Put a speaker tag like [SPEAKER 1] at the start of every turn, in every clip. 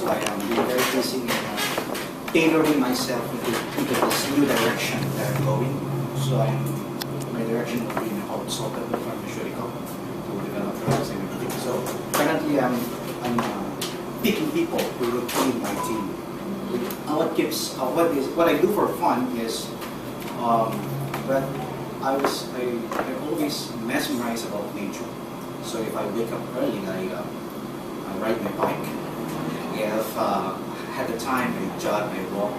[SPEAKER 1] So I am being very busy in tailoring myself into this new direction that I'm going. So my direction will be in consultant pharmaceutical to develop drugs and everything. So currently I'm picking people who will be my team. What I do for fun is, but I always mesmerized about nature. So if I wake up early, I ride my bike. If I had the time, I jog, I walk.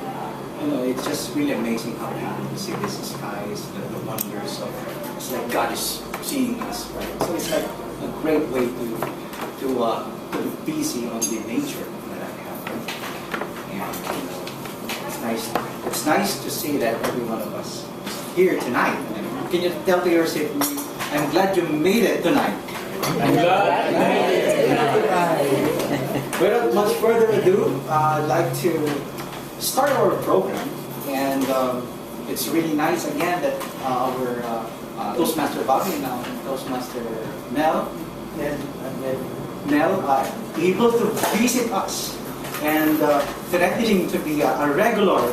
[SPEAKER 1] You know, it's just really amazing how you see these skies, the wonders of. It's like God is seeing us, right? So it's like a great way to be busy on the nature that I have. And it's nice. It's nice to see that every one of us is here tonight. Can you tell to yourself, I'm glad you made it tonight.
[SPEAKER 2] I'm glad you made it tonight.
[SPEAKER 1] Without much further ado, I'd like to start our program. And it's really nice again that our Toastmaster Bobby and Toastmaster Mel are able to visit us and threatening to be a regular,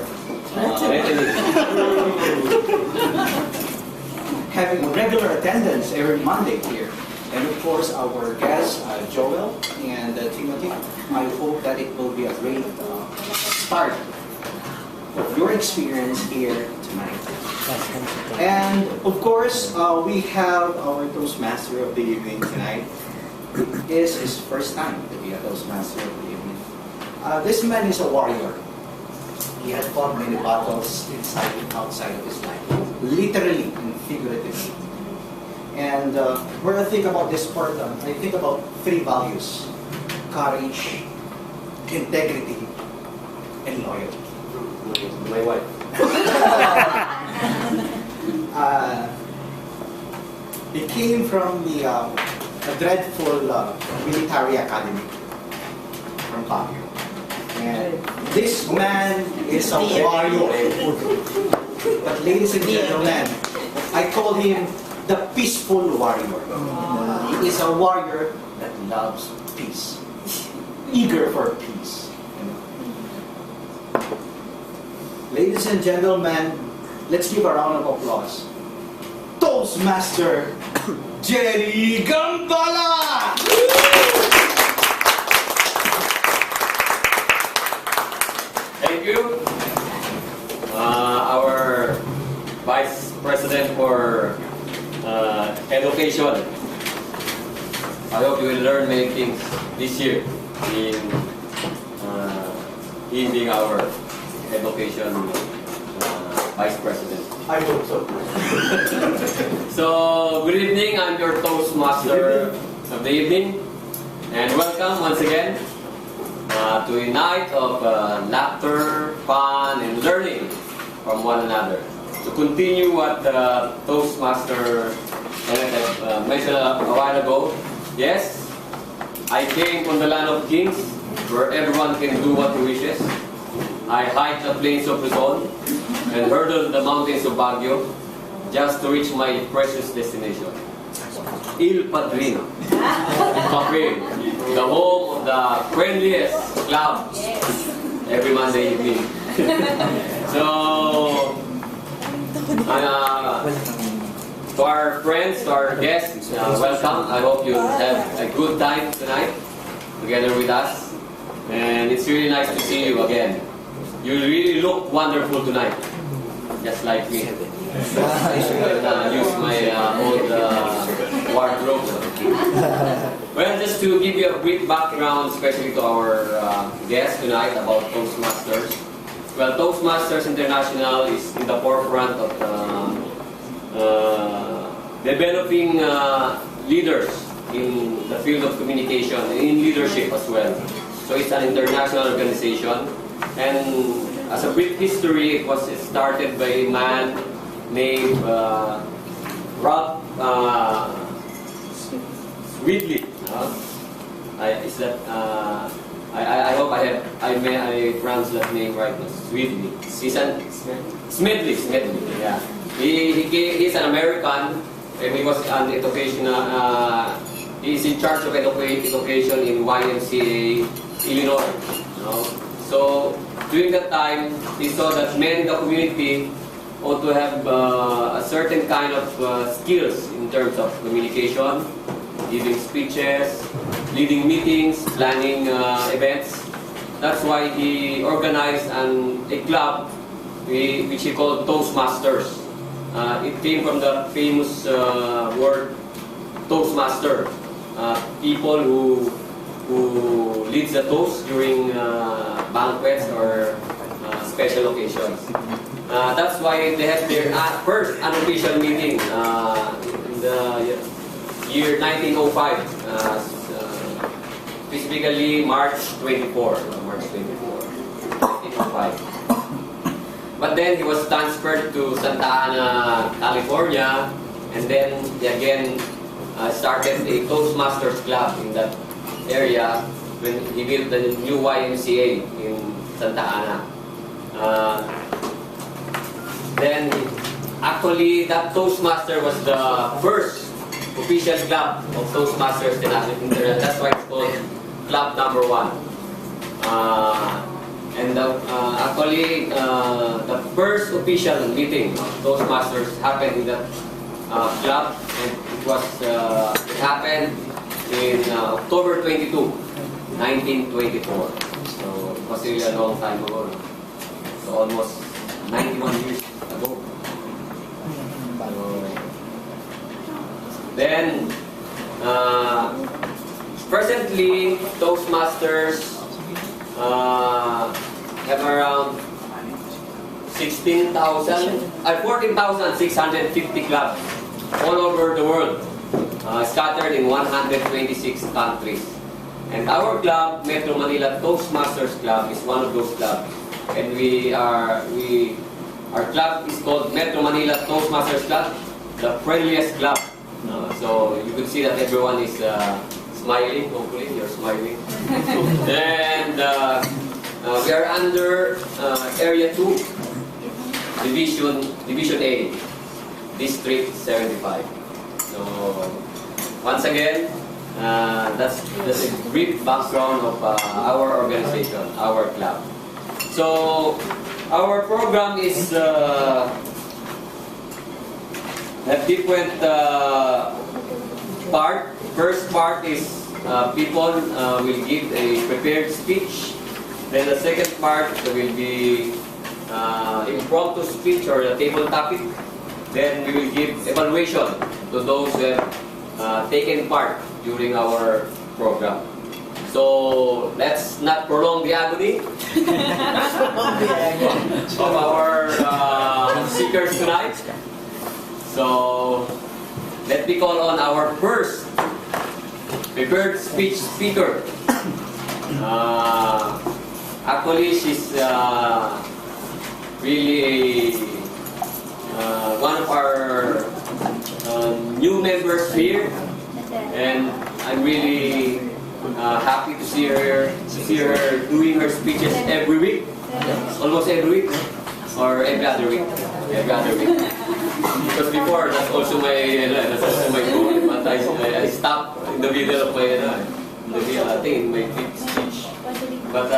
[SPEAKER 1] having a regular attendance every Monday here. And of course, our guests, Joel and Timothy, I hope that it will be a great start of your experience here tonight. And of course, we have our Toastmaster of the evening tonight. It is his first time to be a Toastmaster of the evening. This man is a warrior. He has fought many battles inside and outside of his life, literally and figuratively. And when I think about this part, I think about three values: courage, integrity, and loyalty.
[SPEAKER 2] My wife.
[SPEAKER 1] He came from a dreadful military academy from Baguio. And this man is a warrior. But ladies and gentlemen, I call him the peaceful warrior. He is a warrior that loves peace, eager for peace. Ladies and gentlemen, let's give a round of applause. Toastmaster Jerry Gambala!
[SPEAKER 2] Thank you. Our Vice President for Education. I hope you will learn many things this year in being our Education Vice President.
[SPEAKER 1] I hope so.
[SPEAKER 2] So, good evening. I'm your Toastmaster of the evening. And welcome once again to a night of laughter, fun, and learning from one another. To continue what Toastmaster mentioned a while ago, yes, I came from the land of kings, where everyone can do what he wishes. I hiked the plains of Luzon and hurdled the mountains of Baguio just to reach my precious destination, Il Padrino, Papel, the home of the friendliest club every Monday evening. So, to our friends, to our guests, welcome. I hope you have a good time tonight together with us. And it's really nice to see you again. You really look wonderful tonight, just like me. I use my old wardrobe. Well, just to give you a brief background, especially to our guests tonight about Toastmasters. Well, Toastmasters International is in the forefront of developing leaders in the field of communication, in leadership as well. So it's an international organization. And as a brief history, it was started by a man named Rob Ridley. I hope I pronounce that name right. Smedley. Smedley. Yeah. He's an American, and he was an educational. He's in charge of education in YMCA, Illinois. No? So during that time, he saw that men in the community ought to have a certain kind of skills in terms of communication, giving speeches, leading meetings, planning events. That's why he organized a club which he called Toastmasters. It came from the famous word Toastmaster, people who leads the toast during banquets or special occasions. That's why they had their first unofficial meeting in the year 1905, specifically March 24, 1905. But then he was transferred to Santa Ana, California, and then he again started a Toastmasters club in that area when he built the new YMCA in Santa Ana. Then actually that Toastmaster was the first official club of Toastmasters International. That's why it's called Club Number 1. And actually, the first official meeting of Toastmasters happened in that club, and it happened in October 22, 1924. So it was really a long time ago. So almost 91 years ago. Then, presently, Toastmasters have around 14,650 clubs all over the world, scattered in 126 countries. And our club, Metro Manila Toastmasters Club, is one of those clubs. And our club is called Metro Manila Toastmasters Club, the friendliest club. So you could see that everyone is smiling. Hopefully, you're smiling. And we are under Area 2, Division A, District 75. So once again, that's a brief background of our organization, our club. So our program is have different part. First part is people will give a prepared speech. Then the second part will be impromptu speech or a table topic. Then we will give evaluation to those who have taken part during our program. So let's not prolong the agony of our speakers tonight. So let me call on our first prepared speech speaker. Actually, she's really one of our new members here, and I'm really happy to see her doing her speeches every week, almost every week, or every other week. Because before, that's also my goal, but I stopped in the middle of my my fifth speech. But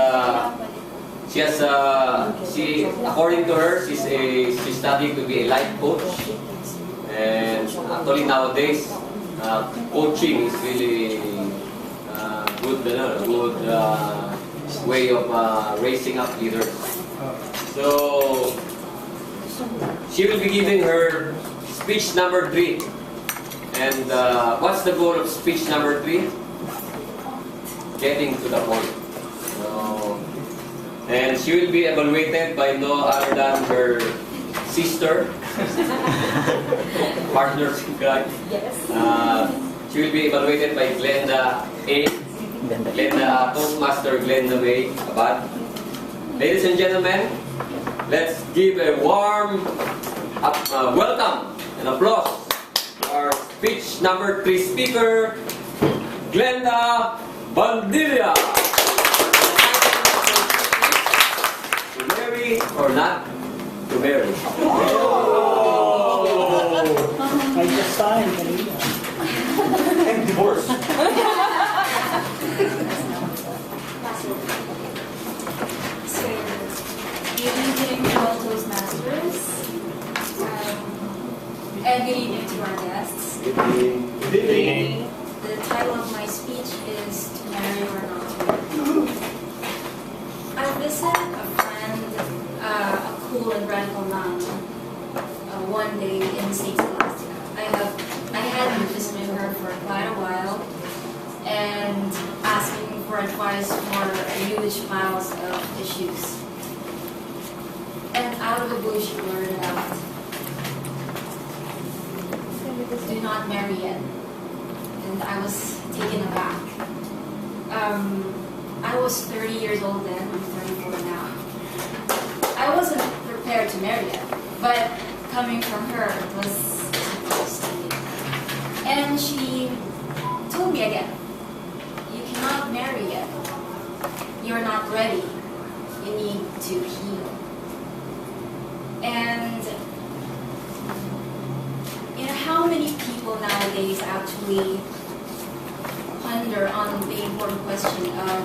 [SPEAKER 2] she has according to her, she's studying to be a life coach, and actually nowadays coaching is really good way of raising up leaders. So she will be giving her speech number 3. And what's the goal of speech number 3? Getting to the point. So, and she will be evaluated by no other than her sister, partner in crime.
[SPEAKER 3] Yes.
[SPEAKER 2] She will be evaluated by Glenda A. Toastmaster Glenda May Abad. Ladies and gentlemen, let's give a warm welcome and applause to our speech number 3 speaker, Glenda Bandilla. To marry or not to marry?
[SPEAKER 4] I just signed Manila.
[SPEAKER 1] And divorce.
[SPEAKER 3] And good evening to our guests.
[SPEAKER 2] Good evening.
[SPEAKER 4] Good evening.
[SPEAKER 3] The title of my speech is To Marry or Not to Marry. I visited a friend, a cool and radical nun, one day in St. Scholastica. I had been visiting her for quite a while and asking for advice for huge piles of issues. And out of the blue she blurted out, "Do not marry yet." And I was taken aback. I was 30 years old then, I'm 34 now. I wasn't prepared to marry yet, but coming from her, it was surprise to me. And she told me again, "You cannot marry yet. You're not ready. You need to heal." And you know, how many people nowadays actually ponder on the important question of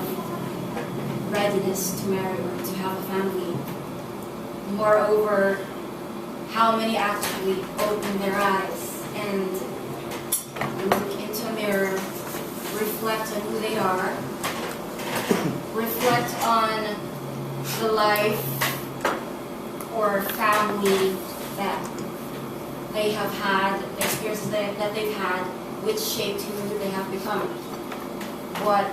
[SPEAKER 3] readiness to marry or to have a family? Moreover, how many actually open their eyes and look into a mirror, reflect on who they are, reflect on the life or family that they have had, the experiences that they've had, which shaped who they have become, what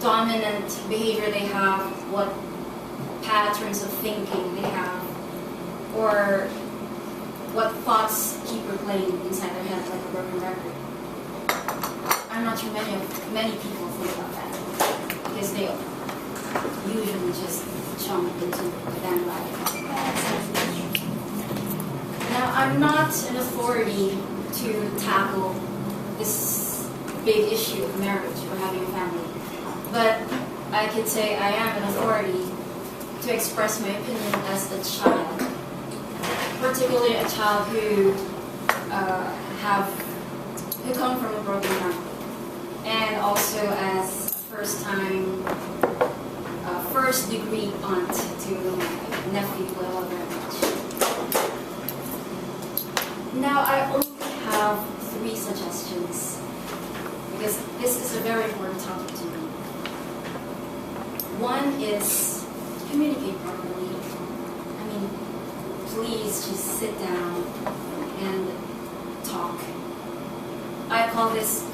[SPEAKER 3] dominant behavior they have, what patterns of thinking they have, or what thoughts keep replaying inside their head like a broken record. I'm not sure many people think about that, because they usually just jump into the bandwagon. Now, I'm not an authority to tackle this big issue of marriage or having a family, but I could say I am an authority to express my opinion as a child, particularly a child who come from a broken family, and also as first degree aunt to my nephew who I love very much. Now, I only have 3 suggestions, because this is a very important topic to me. One is communicate properly. I mean, please just sit down and talk. I call this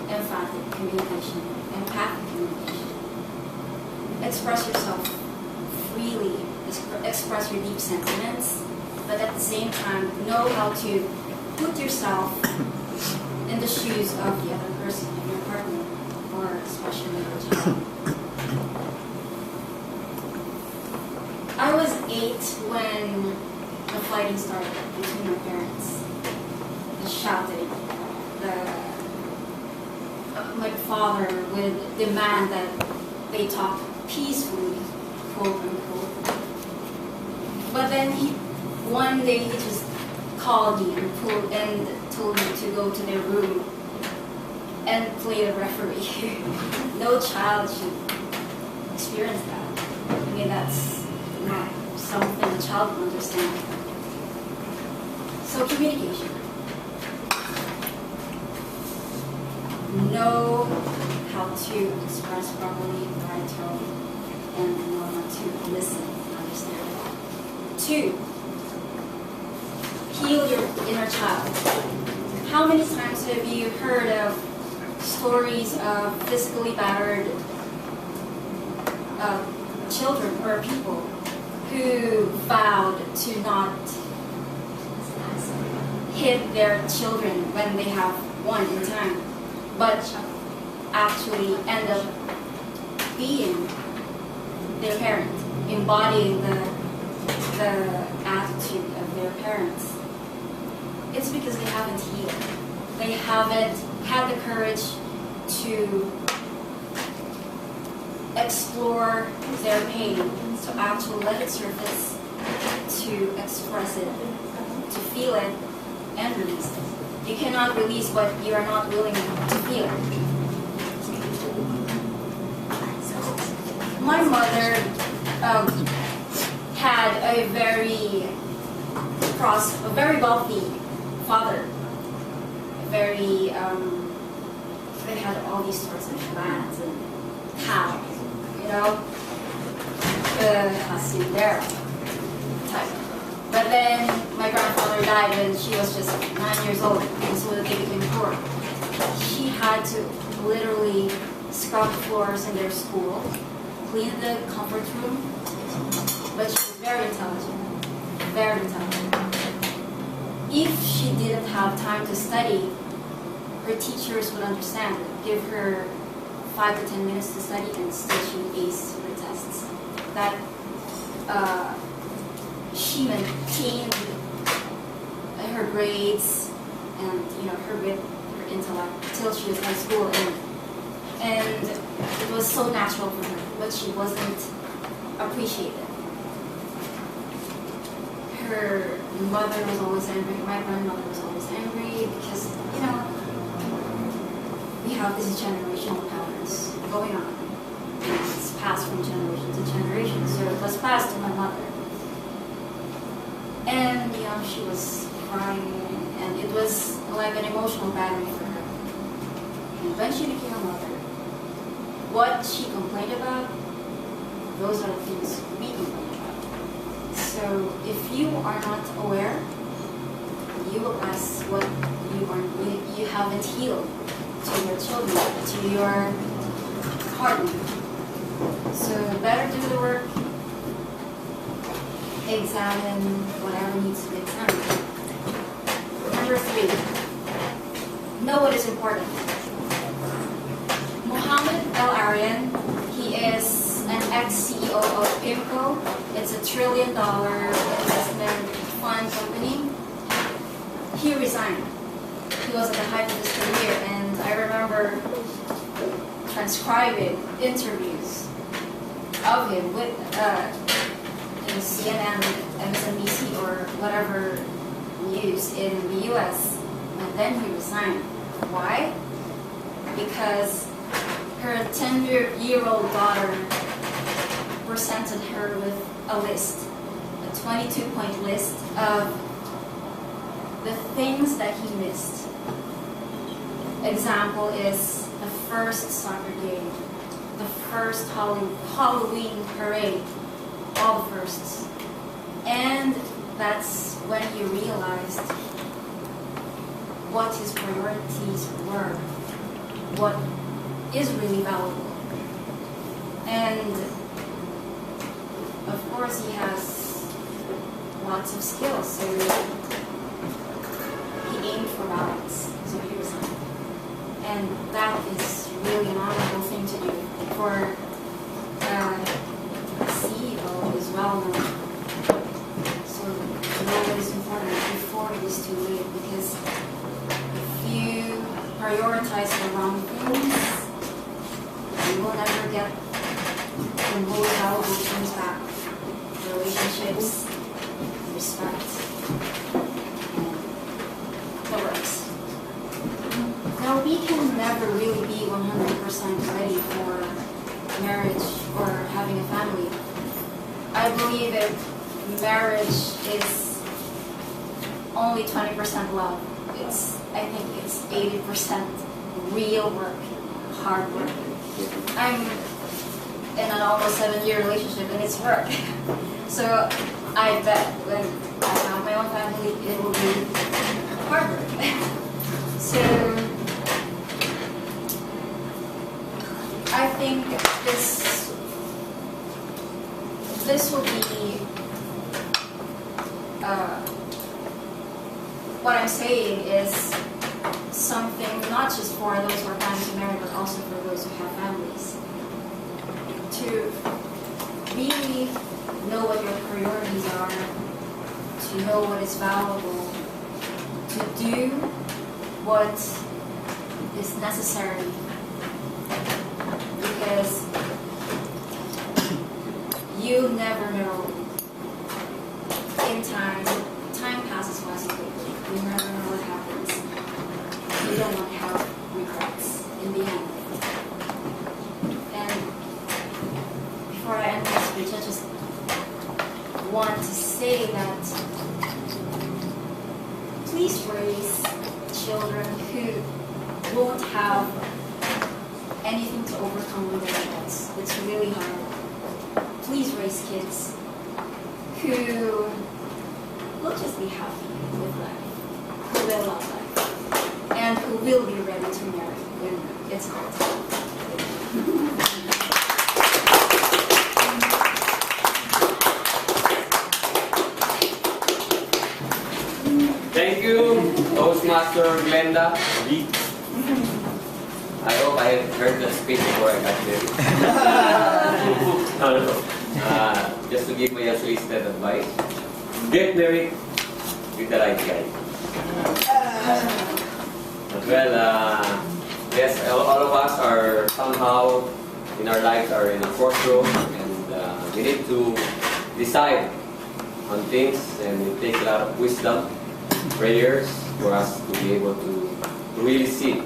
[SPEAKER 3] emphatic communication, empathic communication. Express yourself freely, express your deep sentiments, but at the same time, know how to put yourself in the shoes of the other person, your partner, or especially your child. I was 8 when the fighting started between my parents. The shouting, my father would demand that they talk peacefully, quote unquote. But then one day he just called me and told me to go to their room and play the referee. No child should experience that. I mean, that's not something a child can understand. So communication. Know how to express properly the right tone and know how to listen and understand. 2, heal your inner child. How many times have you heard of stories of physically battered children or people who vowed to not hit their children when they have one in time, but actually end up being their parent, embodying the attitude of their parents? It's because they haven't healed. They haven't had the courage to explore their pain, to actually let it surface, to express it, to feel it, and release it. You cannot release what you are not willing to feel. My mother had a very wealthy father, very, they had all these sorts of lands and cows, you know, the haciendero type. But then my grandfather died when she was just 9 years old, and so they became poor. She had to literally scrub the floors in their school, clean the comfort room, but she was very intelligent, very intelligent. If she didn't have time to study, her teachers would understand, give her 5 to 10 minutes to study, and still she would ace her tests. That she maintained her grades and her wit, her intellect till she was in school, and it was so natural for her, but she wasn't appreciated. Her mother was always angry, my grandmother was always angry because, we have these generational patterns going on. It's passed from generation to generation, so it was passed to my mother. And, she was crying, and it was like an emotional battery for her. And when she became a mother, what she complained about, those are the things we complain about. So if you are not aware, you will ask what you haven't healed to your children, to your partner. So better do the work, examine whatever needs to be examined. Number 3, know what is important. Mohammed El Arian, he is an ex-CEO of PIMCO. It's $1 trillion investment fund company. He resigned. He was at the height of his career, and I remember transcribing interviews of him with CNN, MSNBC, or whatever news in the US, and then he resigned. Why? Because her 10-year-old daughter presented her with a list, a 22-point list of the things that he missed. Example is the first soccer game, the first Halloween parade, all the firsts. And that's when he realized what his priorities were, what is really valuable. And of course he has lots of skills, so he aimed for balance, so he resigned. And that is really an honorable thing to do for a CEO is well known. So know what is important before it is too late, because if you prioritize the wrong things, you will never get the most valuable things back. Relationships, respect, and the works. Now, we can never really be 100% ready for marriage or having a family. I believe if marriage is only 20% love, I think it's 80% real work, hard work. I'm in an almost 7-year relationship and it's work. So I bet when I have my own family, it will be hard work. So I think this will be what I'm saying is something not just for those who are planning to marry, but also for those who have families. To really know what your priorities are, to know what is valuable, to do what is necessary. Because you never know. In time passes by so quickly. You never know what happens. You don't want to have regrets in the end. And before I end my speech, I just want to say that please please raise children who won't have anything to overcome with their heads. It's really hard. Please raise kids who will just be happy with life, who will love life, and who will be ready to marry when it's hard.
[SPEAKER 2] Thank you, Toastmaster Glenda. I hope I had heard the speech before I got there. No. Just to give my unsolicited advice, get married with the right guy. Well, yes, all of us are somehow in our lives are in a crossroad, and we need to decide on things, and it takes a lot of wisdom, prayers for us to be able to really see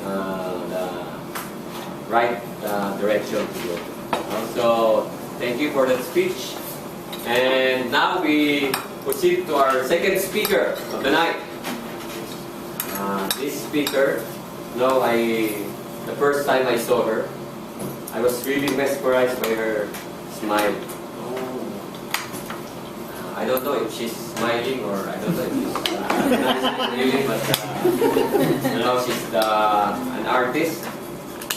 [SPEAKER 2] the right direction to go. So, thank you for that speech. And now we proceed to our second speaker of the night. This speaker, the first time I saw her, I was really mesmerized by her smile. I don't know if she's smiling or I don't know if she's not really, but she's an artist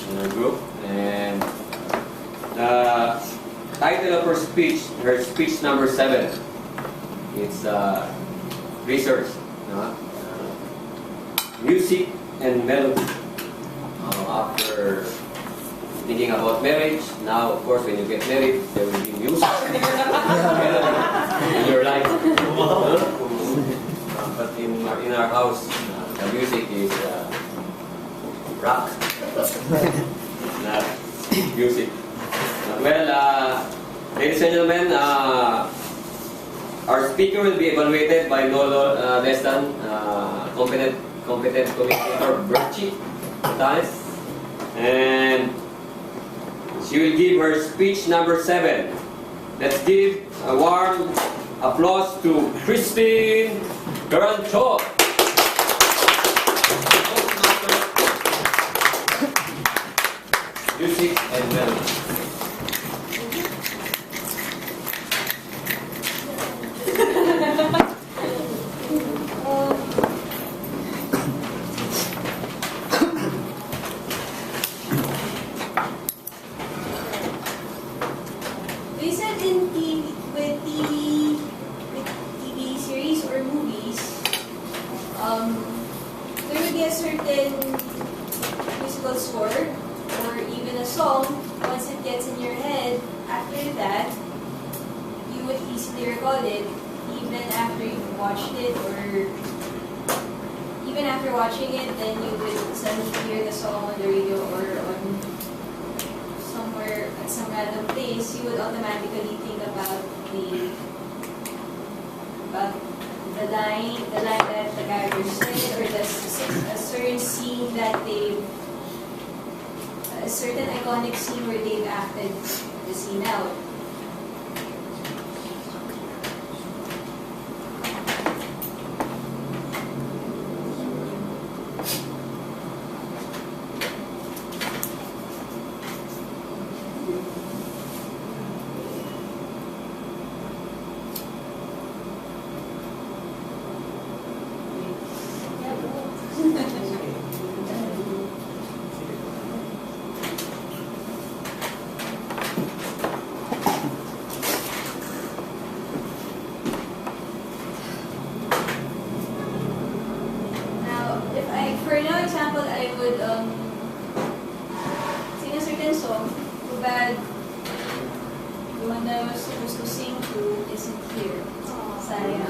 [SPEAKER 2] in her group, and the title of her speech number 7, it's research, music and melody. After thinking about marriage, now of course when you get married, there will be music in your life. But in our house, the music is rock, not music. Well, ladies and gentlemen, our speaker will be evaluated by no less than competent communicator Berchi Tanis, and she will give her speech number 7. Let's give a warm applause to Christine Garancho. Music and melody.
[SPEAKER 3] There would be a certain musical score or even a song. Once it gets in your head, after that, you would easily recall it even after you've watched it, or even after watching it, then you would suddenly hear the song on the radio or on somewhere at some random place. You would automatically think about the line that the character said, or a certain scene that a certain iconic scene where they've acted the scene out. For an example, I would sing a certain song. Too bad the one that I was supposed to sing to isn't here. Sayang.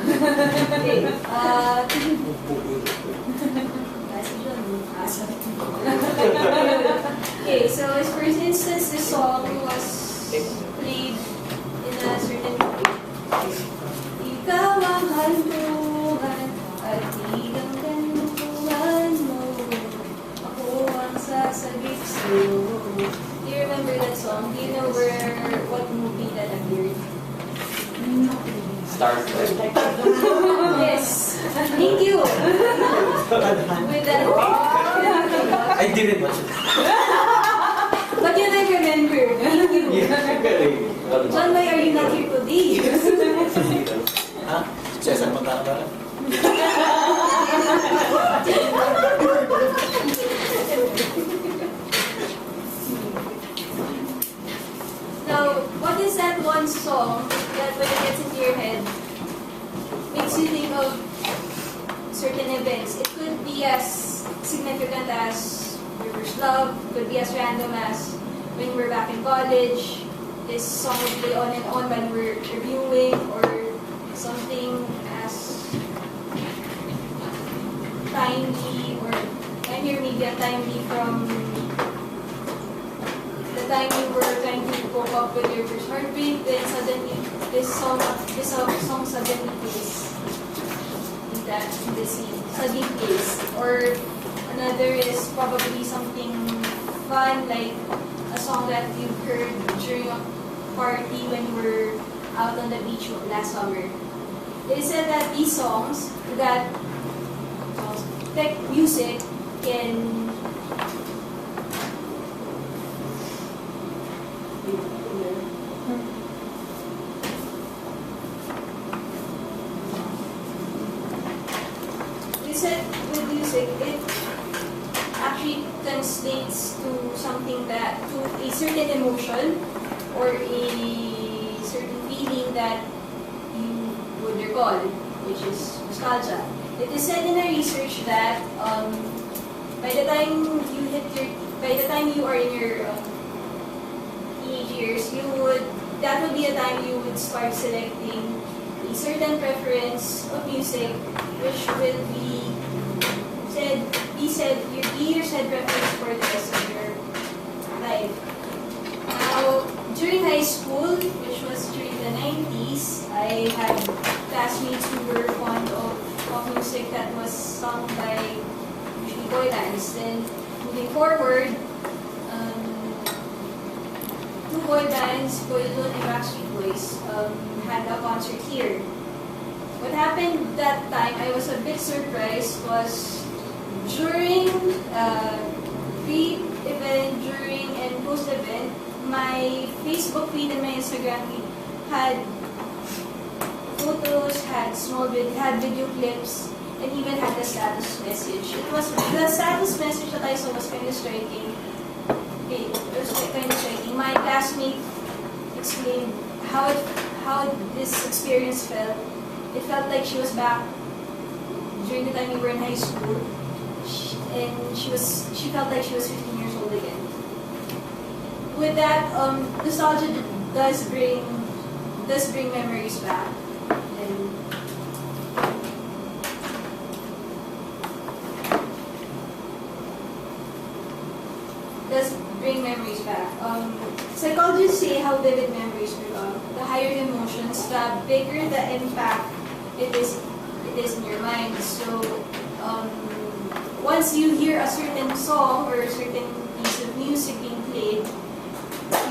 [SPEAKER 3] Okay, so for instance, this song was played in a certain way. Ikaw ang hantungan at igang ganungan mo, ako ang sasagip sa'yo. Do you remember that song? Do you know what movie that appeared?
[SPEAKER 2] Stars.
[SPEAKER 3] Yes, Yes. Thank you. With that.
[SPEAKER 1] I didn't watch it.
[SPEAKER 3] But you don't remember. Thank you.
[SPEAKER 1] Yeah.
[SPEAKER 3] John, why are you not here today?
[SPEAKER 1] Ha? Cesar, punta ka ba?
[SPEAKER 3] Now, what is that one song that when it gets into your head makes you think of certain events? It could be as significant as your first love, could be as random as when we're back in college. This song would play on and on when we're reviewing, or something as timely, or I'm here maybe a timely from the time you were trying to cope up with your first heartbreak, then suddenly this song suddenly plays in the scene, suddenly plays. Or another is probably something fun, like a song that you heard during a party when you were out on the beach last summer. It is said that these songs, tech music, can with music, it actually translates to something to a certain emotion or a certain feeling that you would recall, which is nostalgia. It is said in a research that by the time you are in your teenage years, that would be a time you would start selecting a certain preference of music, which will be your said preference for the rest of your life. Now, during high school, which was during the 90s, I had classmates who were fond of music that was sung by usually boy bands. Then, moving forward, two boy bands, Boyzone and Backstreet Boys, had a concert here. What happened that time, I was a bit surprised, was during pre-event, during and post-event, my Facebook feed and my Instagram feed had photos, had video clips, and even had the status message. It was the status message that I saw was kind of striking. Okay, it was kind of striking. My classmate explained how this experience felt. It felt like she was back during the time we were in high school, and she felt like she was 15 years old again. With that, nostalgia does bring memories back. And does bring memories back. Psychologists say how vivid memories become. The higher the emotions, the bigger the impact it is in your mind. So once you hear a certain song or a certain piece of music being played,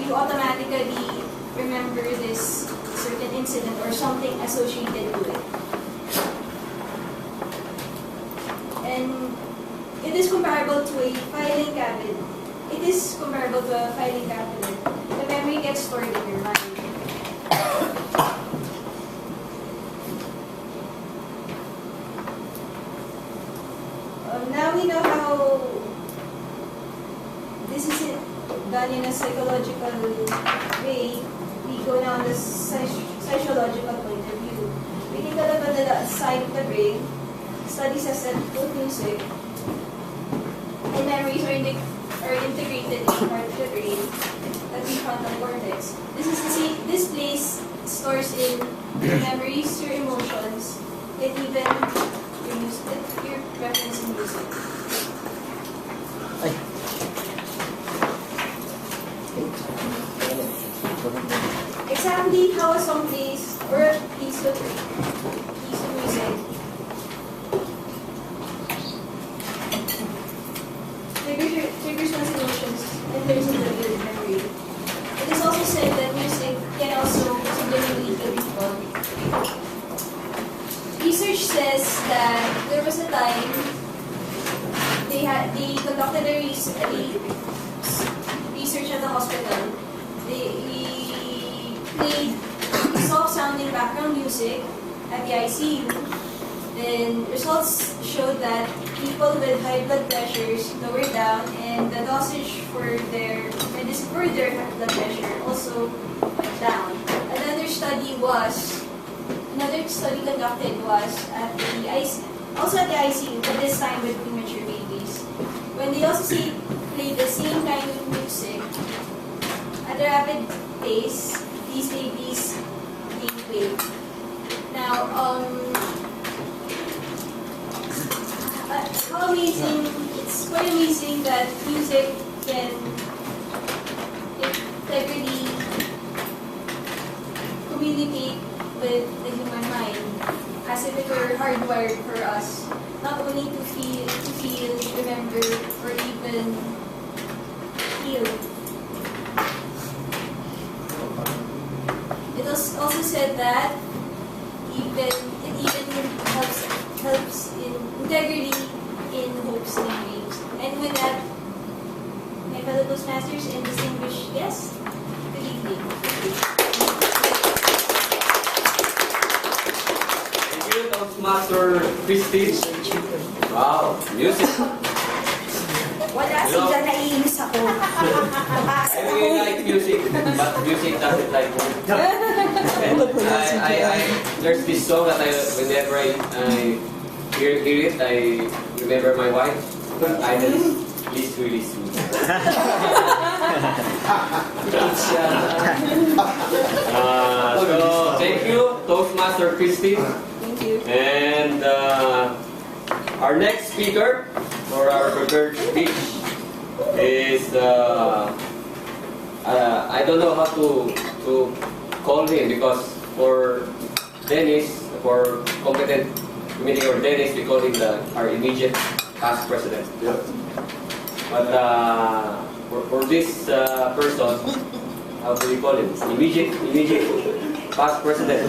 [SPEAKER 3] you automatically remember this certain incident or something associated to it. And it is comparable to a filing cabinet. It is comparable to a filing cabinet. The memory gets stored in your mind. Now we know how this is done in a psychological way. We go down the sociological point of view. We take a look at the side of the brain. Studies have said both music and memories are integrated in part of the brain, that's the frontal cortex. This place stores in your memories, your emotions, and even your preference in music. Exactly how a song plays or a piece of music triggers one's emotions and turns into a vivid memory. It is also said that music can also subliminally kill people. Research
[SPEAKER 5] says that there was a time they conducted a research at the hospital. They played soft sounding background music at the ICU. Then results showed that people with high blood pressures lowered down, and the dosage for their medicine for their blood pressure also went down. Another study conducted was at the ICU, but this time with premature babies. When they also played the same kind of music at a rapid pace, these babies gained weight. Now, how amazing, it's quite amazing that music can integrally communicate with the human mind as if it were hardwired for us, not only to feel, remember, or even heal. It was also said that it even helps integrally in hopes and dreams. And with that, my fellow Toastmasters and distinguished guests, good evening.
[SPEAKER 2] Thank you, Toastmaster Christy. Wow, music.
[SPEAKER 5] Wala
[SPEAKER 2] Hello.
[SPEAKER 5] sila, naiinis ako.
[SPEAKER 2] I really like music, but music doesn't like me. And there's this song that whenever I hear it, I remember my wife. I just listen. So thank you, Toastmaster Christy.
[SPEAKER 5] Thank you.
[SPEAKER 2] And our next speaker for our prepared speech is I don't know how to call him, because for Dennis, for competent committee or Dennis, we call him our immediate past president.
[SPEAKER 6] Yep.
[SPEAKER 2] But for this person, how do you call him? Immediate past president.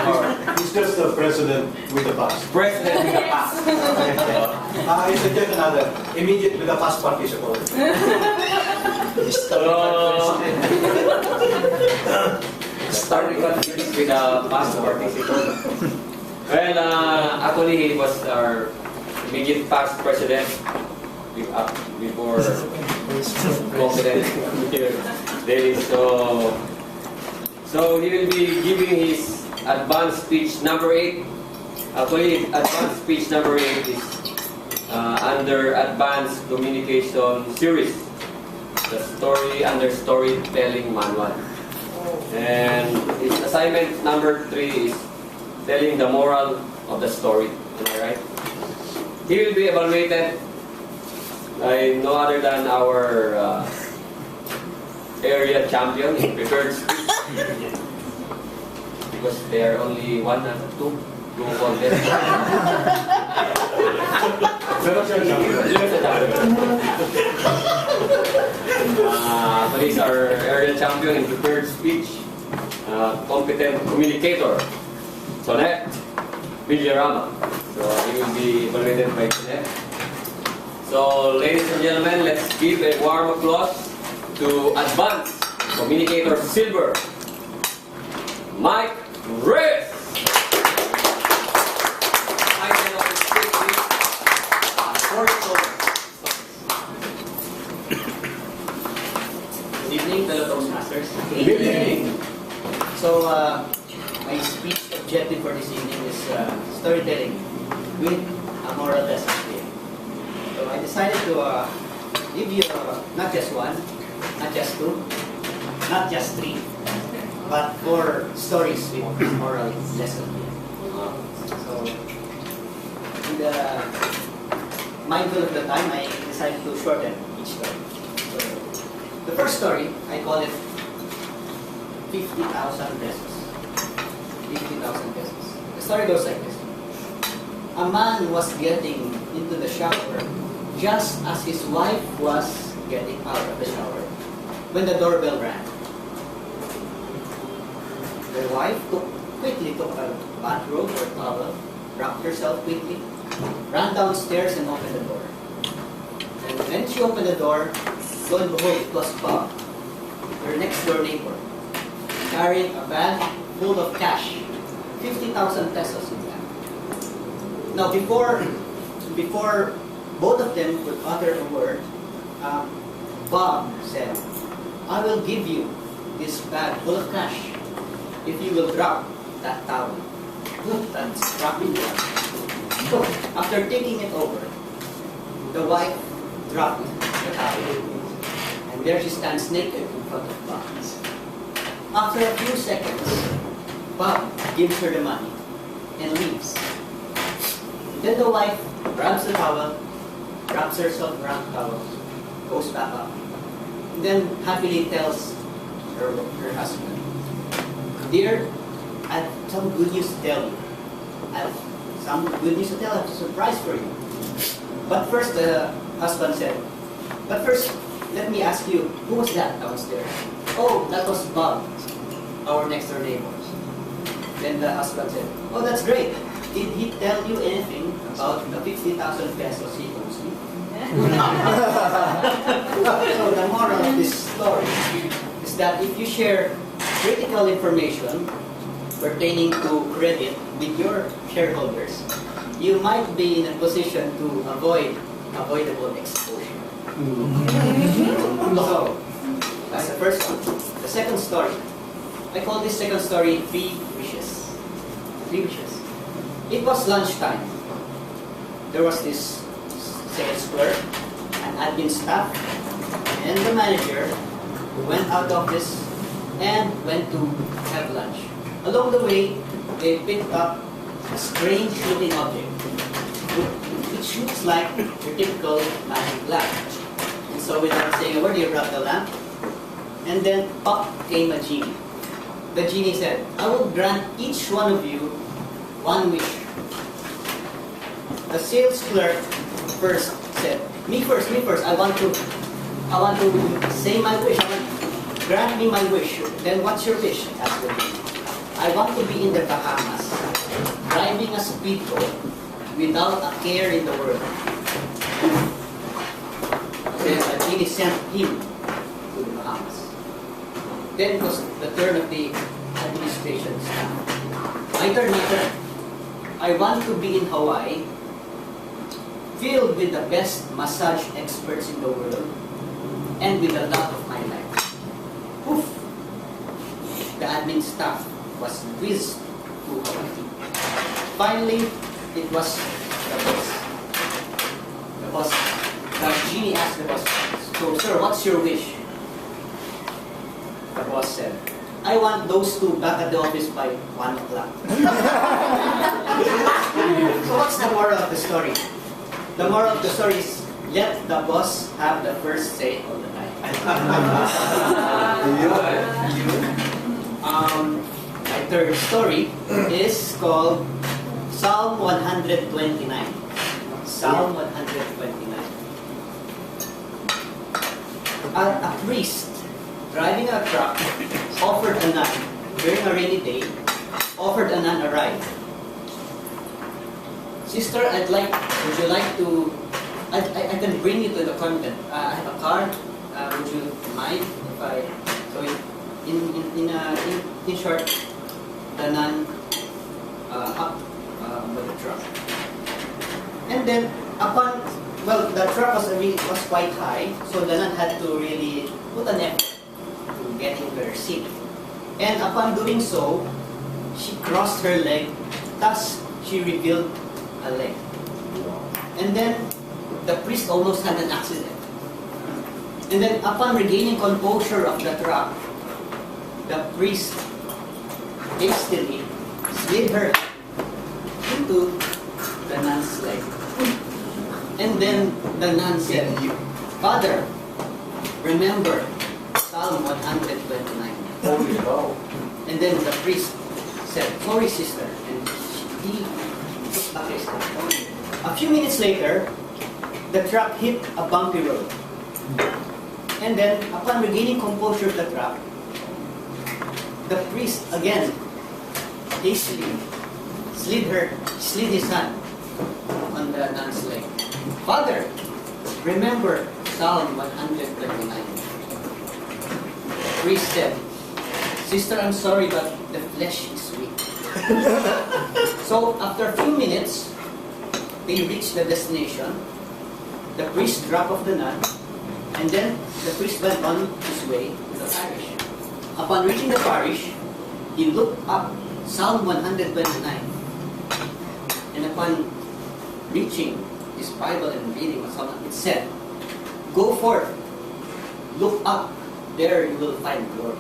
[SPEAKER 2] Or
[SPEAKER 6] He's just the president with the past.
[SPEAKER 2] president in the past.
[SPEAKER 1] I suggest another, immediate with a past participle.
[SPEAKER 2] Starting with a past participle. Well, actually, he was our immediate past president before competent days. So he will be giving his advanced speech number 8. Actually, advanced speech number 8 is under Advanced Communication Series, the story under Storytelling Manual. And his assignment number 3 is telling the moral of the story. Am I right? He will be evaluated by no other than our area champion in prepared speech. Because there are only two contests. But he's our area champion in prepared speech, competent communicator, Sonette Villarama. So he will be evaluated by Sonette. So ladies and gentlemen, let's give a warm applause to Advanced Communicator Silver, Mike Reyes.
[SPEAKER 7] Good evening, fellow Toastmasters.
[SPEAKER 2] Good evening.
[SPEAKER 7] So, my speech objective for this evening is storytelling with a moral lesson here. So, I decided to give you not just one, not just two, not just three, but 4 stories with moral lesson here. So, in the mindful of the time, I decided to shorten each story. So, the first story, I call it 50,000 pesos. 50,000 pesos. The story goes like this. A man was getting into the shower just as his wife was getting out of the shower when the doorbell rang. The wife quickly took a bathrobe or towel wrapped herself quickly, ran downstairs and opened the door. And when she opened the door, lo and behold, it was Bob, her next door neighbor, carrying a bag full of cash, 50,000 pesos in that. Now, before both of them could utter a word, Bob said, "I will give you this bag full of cash if you will drop that towel." That's dropping down. So, after taking it over, the wife dropped the towel. And there she stands naked in front of Bob. After a few seconds, Bob gives her the money and leaves. Then the wife grabs the towel, wraps herself around the towel, goes back up, and then happily tells her husband, "Dear, I have some good news to tell you. I have some good news to tell. I have a surprise for you." But first, the husband said, "But first, let me ask you, who was that downstairs?" "Oh, that was Bob, our next door neighbor." Then the husband said, "Oh, that's great. Did he tell you anything about the 50,000 pesos he owes me?" So the moral of this story is that if you share critical information pertaining to credit with your shareholders, you might be in a position to avoid avoidable exposure. So, that's the first one. The second story. I call this second story Three Wishes. Three Wishes. It was lunchtime. There was this sales clerk, an admin staff, and the manager who went out of office and went to have lunch. Along the way, they picked up a strange looking object, which looks like your typical magic lamp. And so without saying a word, they grabbed the lamp, and then pop came a genie. The genie said, "I will grant each one of you one wish." The sales clerk first said, me first, I want to say my wish. Grant me my wish." "Then what's your wish?" asked the genie. "I want to be in the Bahamas, driving a speedboat without a care in the world." Then the genie sent him to the Bahamas. Then it was the turn of the administration staff. My turn. "I want to be in Hawaii, filled with the best massage experts in the world, and with the love of my life." Poof! The admin staff was whizzed to Hawaii. Finally, it was the boss. The genie asked the boss, "So, sir, what's your wish?" The boss said, "I want those two back at the office by 1 o'clock. So what's the moral of the story? The moral of the story is, let the boss have the first say all the time. My third story is called Psalm 129. Psalm 129. A priest driving a truck offered a nun, during a rainy day, offered a nun a ride. "Sister, would you like to, I can bring you to the convent. I have a car. Would you mind if I," so in short, the nun up with the truck. And then the truck was quite high, so the nun had to really put an effort to get into her seat. And upon doing so, she crossed her leg, thus she revealed a leg. And then the priest almost had an accident. And then upon regaining composure of the truck, the priest hastily slid her into the nun's leg. And then the nun said, "Father, remember Psalm 129. And then the priest said, "Sorry, sister." And he took back his head. A few minutes later, the truck hit a bumpy road. And then, upon regaining composure of the truck, the priest again hastily slid his hand on the nun's leg. Father, remember Psalm 139. Priest said, Sister, I'm sorry, but the flesh is weak. So after a few minutes, they reached the destination. The priest dropped off the nun, and then the priest went on his way to the parish. Upon reaching the parish, he looked up Psalm 129. And upon reaching his Bible and reading of Psalm, it said, Go forth, look up, there you will find glory.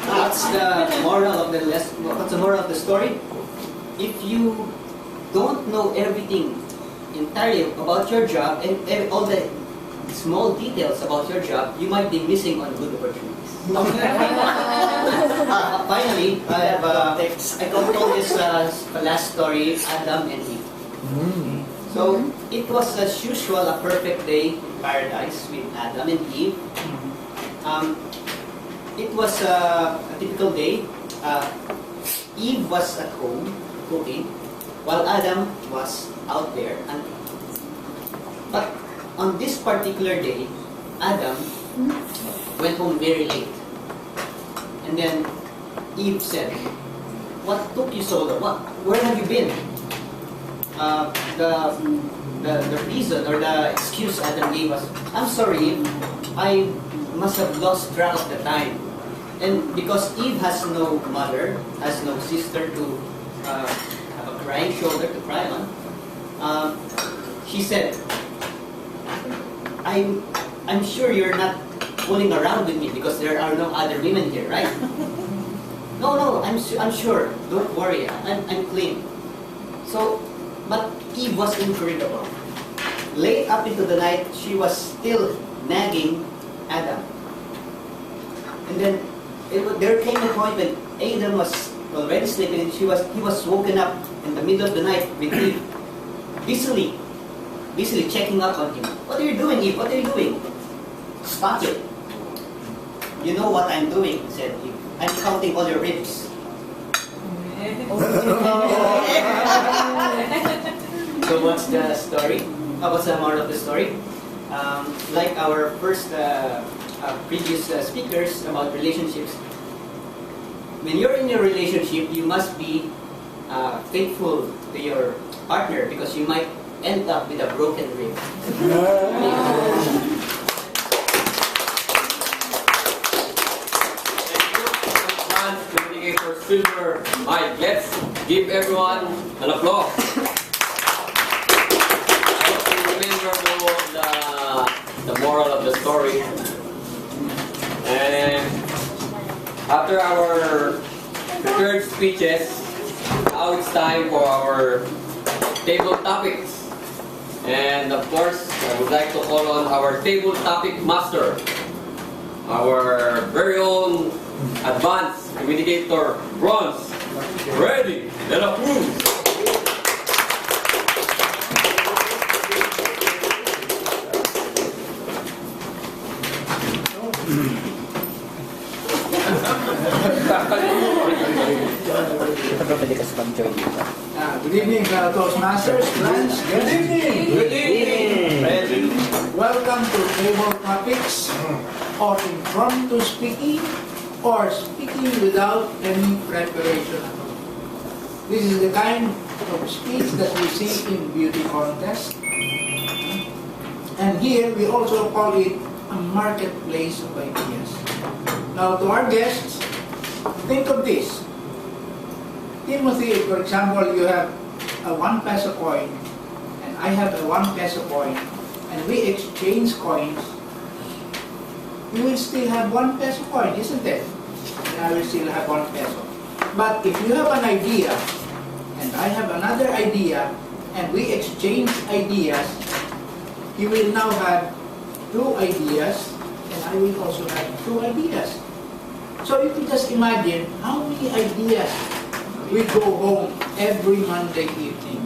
[SPEAKER 7] What's the moral of the lesson? What's the moral of the story? If you don't know everything entirely about your job and all the small details about your job, you might be missing on good opportunities. Finally, I told this last story, Adam and Eve. So it was as usual a perfect day in paradise with Adam and Eve. It was a typical day. Eve was at home cooking, while Adam was out there hunting. But on this particular day, Adam went home very late. And then Eve said, What took you so long? Where have you been? The reason or the excuse Adam gave us, I'm sorry, Eve, I must have lost track of the time. And because Eve has no mother, has no sister to have a crying shoulder to cry on, she said, I'm sure you're not fooling around with me because there are no other women here, right? No, I'm sure. Don't worry, I'm clean. So, but Eve was incredible. Late up into the night, she was still nagging Adam. And then there came a point when Adam was already sleeping and he was woken up in the middle of the night with Eve busily checking up on him. What are you doing, Eve? What are you doing? Stop it. You know what I'm doing, said Eve. I'm counting all your ribs. So what's the story? What's the moral of the story? Like our first previous speakers about relationships, when you're in a relationship, you must be faithful to your partner because you might end up with a broken rib. For silver mic. Let's give everyone an applause. I hope you remember the moral of the story. And after our prepared speeches, now it's time for our table topics. And of course, I would like to call on our table topic master, our very own advanced communicator, Bronze. Ready, De La Cruz.
[SPEAKER 8] Good evening, Toastmasters, friends. Good evening.
[SPEAKER 2] Good evening.
[SPEAKER 8] Welcome to Table Topics, or impromptu speaking, or speaking without any preparation at all. This is the kind of speech that we see in beauty contests. And here we also call it a marketplace of ideas. Now to our guests, think of this. Timothy, for example, you have a 1 peso coin, and I have a 1 peso coin, and we exchange coins. You will still have 1 peso coin, isn't it? And I will still have 1 peso. But if you have an idea, and I have another idea, and we exchange ideas, you will now have 2 ideas, and I will also have 2 ideas. So you can just imagine how many ideas we go home every Monday evening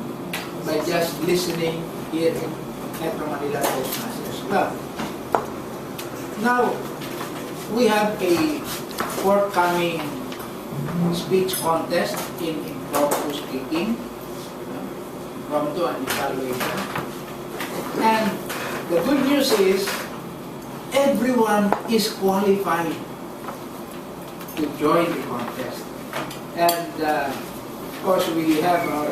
[SPEAKER 8] by just listening here at Manila Toastmasters Club. Now, we have a forthcoming speech contest in impromptu speaking, impromptu and evaluation. And the good news is everyone is qualified to join the contest. And of course we have our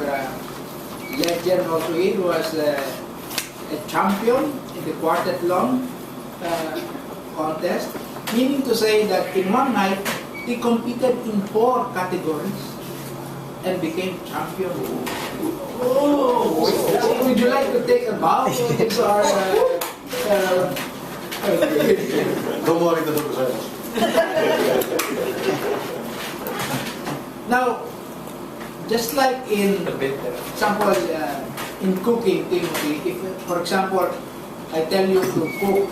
[SPEAKER 8] legend also. He was a champion in the quartet-long contest, meaning to say that in one night he competed in 4 categories and became champion. Oh, would you like to take a bow? These are
[SPEAKER 6] Don't worry, the professor.
[SPEAKER 8] now, just like in example in cooking, Timothy, if for example I tell you to cook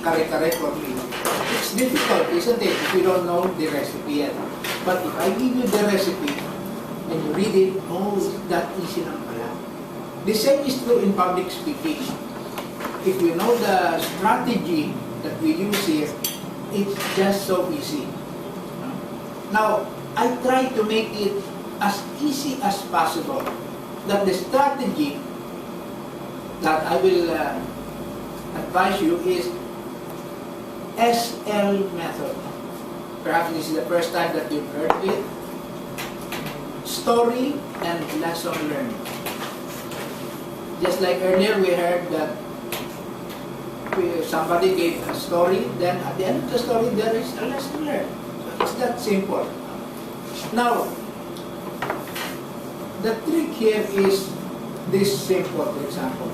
[SPEAKER 8] kare-kare for me, it's difficult, isn't it, if you don't know the recipe yet. But if I give you the recipe and you read it, oh, that easy lang pala. The same is true in public speaking. If you know the strategy that we use here, it's just so easy. Now, I try to make it as easy as possible, that the strategy that I will advise you is SL method. Perhaps this is the first time that you've heard of it. Story and lesson learned. Just like earlier we heard that somebody gave a story, then at the end of the story there is a lesson learned. So it's that simple. Now, the trick here is this simple, for example.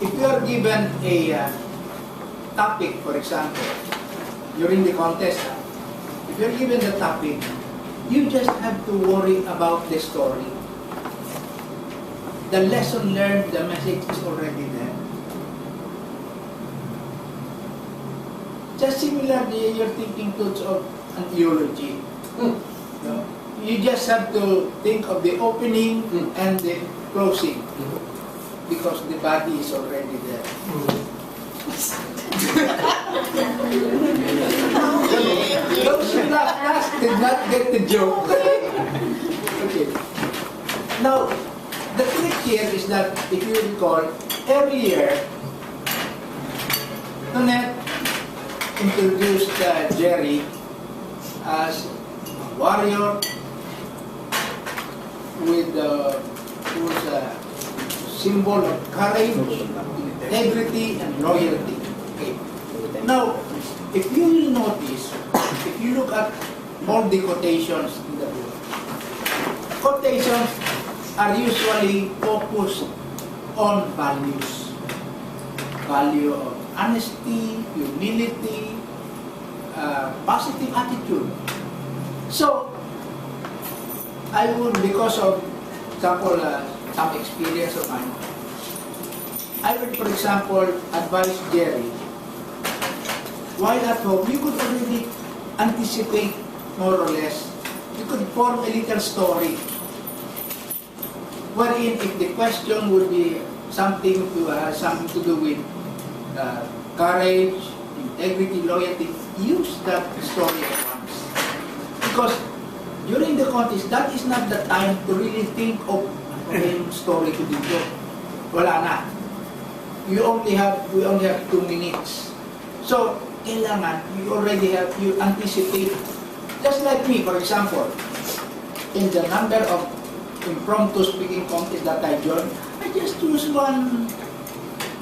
[SPEAKER 8] If you are given a topic, for example, during the contest, if you're given the topic, you just have to worry about the story. The lesson learned, the message is already there. Just similarly, you're thinking of an eulogy. No? You just have to think of the opening and the closing, because the body is already there. Those who laughed last did not get the joke. Okay. Now, the trick here is that, if you recall, earlier, Tonette introduced Jerry as a warrior with who's a symbol of courage, integrity, and loyalty. Okay. Now, if you will notice, if you look at all the quotations in the book, quotations are usually focused on values. Value of honesty, humility, positive attitude. So, I would, because of example, some experience of mine, I would, for example, advise Jerry, while at home, you could already anticipate more or less. You could form a little story, wherein if the question would be something to do with courage, integrity, loyalty, use that story at once. Because during the contest, that is not the time to really think of a story to do. Wala na. We only have 2 minutes. So, kailangan, you anticipate. Just like me, for example, in the number of impromptu speaking contests that I joined, I just choose one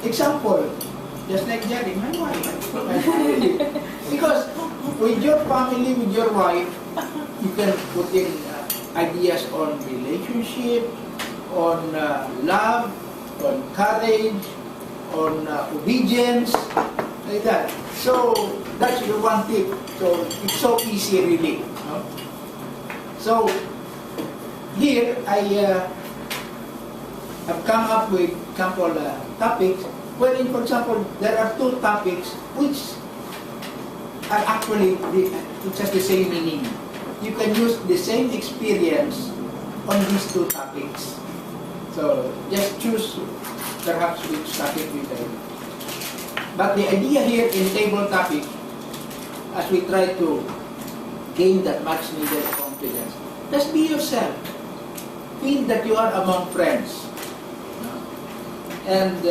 [SPEAKER 8] example. Just like Jerry, my wife, my family. Because with your family, with your wife, you can put in ideas on relationship, on love, on courage, on obedience, like that. So that's your one tip. So it's so easy, really. No? So here I have come up with example topics. Wherein, for example, there are 2 topics which are actually just the same meaning. You can use the same experience on these 2 topics. So just choose perhaps which topic you like. But the idea here in table topic, as we try to gain that much needed confidence. Just be yourself. Feel that you are among friends. And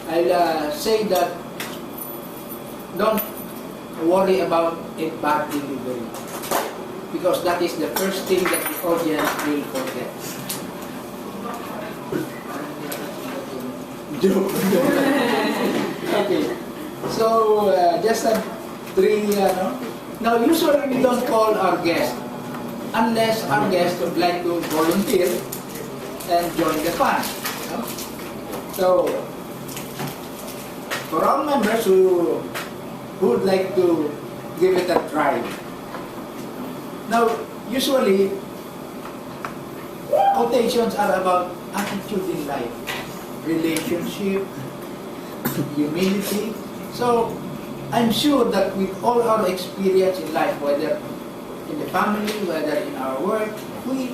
[SPEAKER 8] I'll say that don't worry about a bad delivery, because that is the first thing that the audience will forget. Joke. Okay. So just three. Now usually we don't call our guest unless our guest would like to volunteer and join the fun. So for all members who would like to give it a try. Now usually quotations are about attitude in life, relationship, humility. So I'm sure that with all our experience in life, whether in the family, whether in our work, we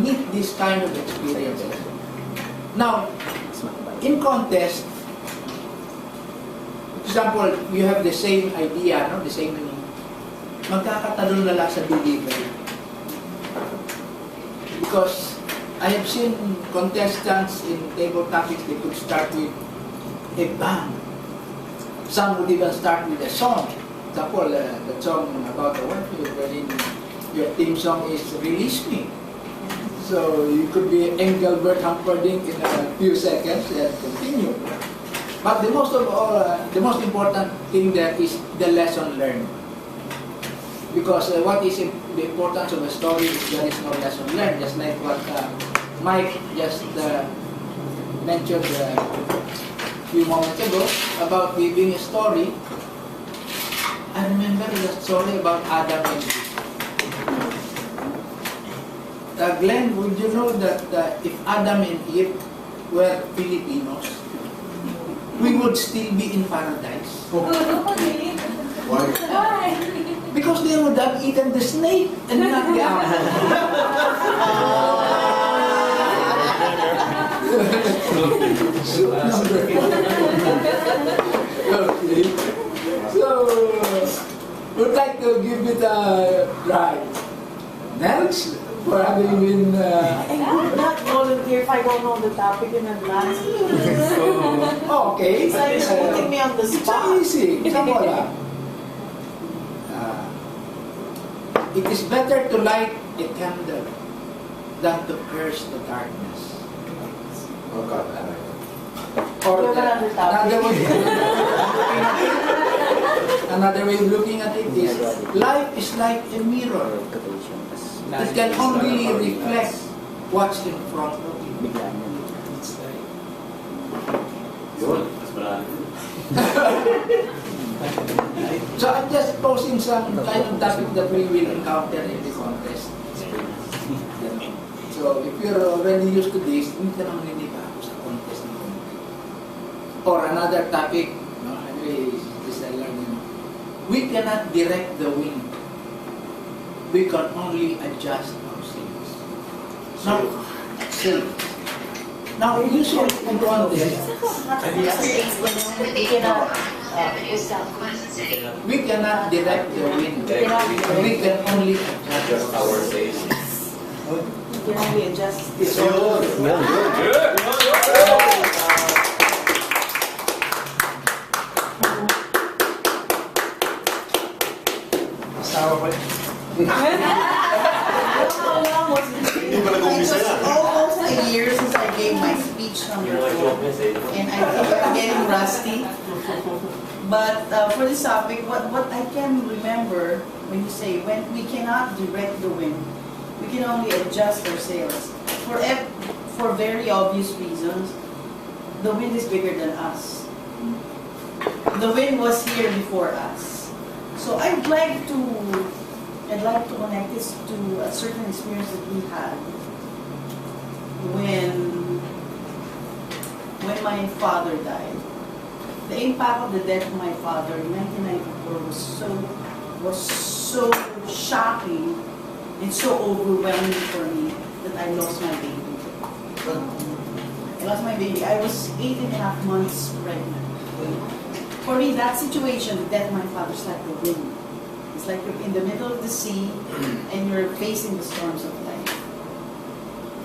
[SPEAKER 8] meet this kind of experiences. Now, in contest, for example, you have the same idea, no? The same meaning. Magkakatalon na lang sa delivery. Because I have seen contestants in table topics, they could start with a bang. Some would even start with a song. For example, the song about the wife, wherein your theme song is Release Me. So you could be Engelbert Humperdinck in a few seconds and continue. But the most important thing there is the lesson learned. Because what is the importance of a story if there is no lesson learned, just like what Mike just mentioned a few moments ago about giving a story. I remember the story about Adam and Eve. Glenn, would you know that if Adam and Eve were Filipinos, we would still be in paradise?
[SPEAKER 6] Why?
[SPEAKER 8] Because they would have eaten the snake and not the apple. Okay. So, would like to give it a try. Next, for having been.
[SPEAKER 9] I would not volunteer if I don't know the topic in advance.
[SPEAKER 8] Okay.
[SPEAKER 9] It's like putting me on the spot.
[SPEAKER 8] It's easy. Wala. It is better to light a candle than to curse the darkness.
[SPEAKER 6] Oh God.
[SPEAKER 8] Or
[SPEAKER 9] You have another topic?
[SPEAKER 8] another way of looking at it is, life is like a mirror. It can only reflect what's in front of you.
[SPEAKER 2] Yun, mas marami.
[SPEAKER 8] So I'm just posing some kind of topic that we will encounter in the contest. So if you're already used to this, hindi ka naman hindi ka ako sa contest. Or another topic, no, anyway, this I learned. We cannot direct the wind. We can only adjust our sails. Now usually in contest, we cannot direct the wind. We can only adjust our sails.
[SPEAKER 9] You can only adjust this
[SPEAKER 8] Asawa ko.
[SPEAKER 9] How long was it?
[SPEAKER 6] Hindi pa nag-umpisa yan.
[SPEAKER 10] Almost a year since I gave my speech number 4, and I think I'm getting rusty. But for this topic, what I can remember when you say when we cannot direct the wind, we can only adjust our sails. For very obvious reasons, the wind is bigger than us. The wind was here before us. So I'd like to connect this to a certain experience that we had when my father died. The impact of the death of my father in 1994 was so shocking and so overwhelming for me that I lost my baby. I lost my baby. I was 8.5 months pregnant. For me, that situation, the death of my father, is like the wind. It's like you're in the middle of the sea and you're facing the storms of life.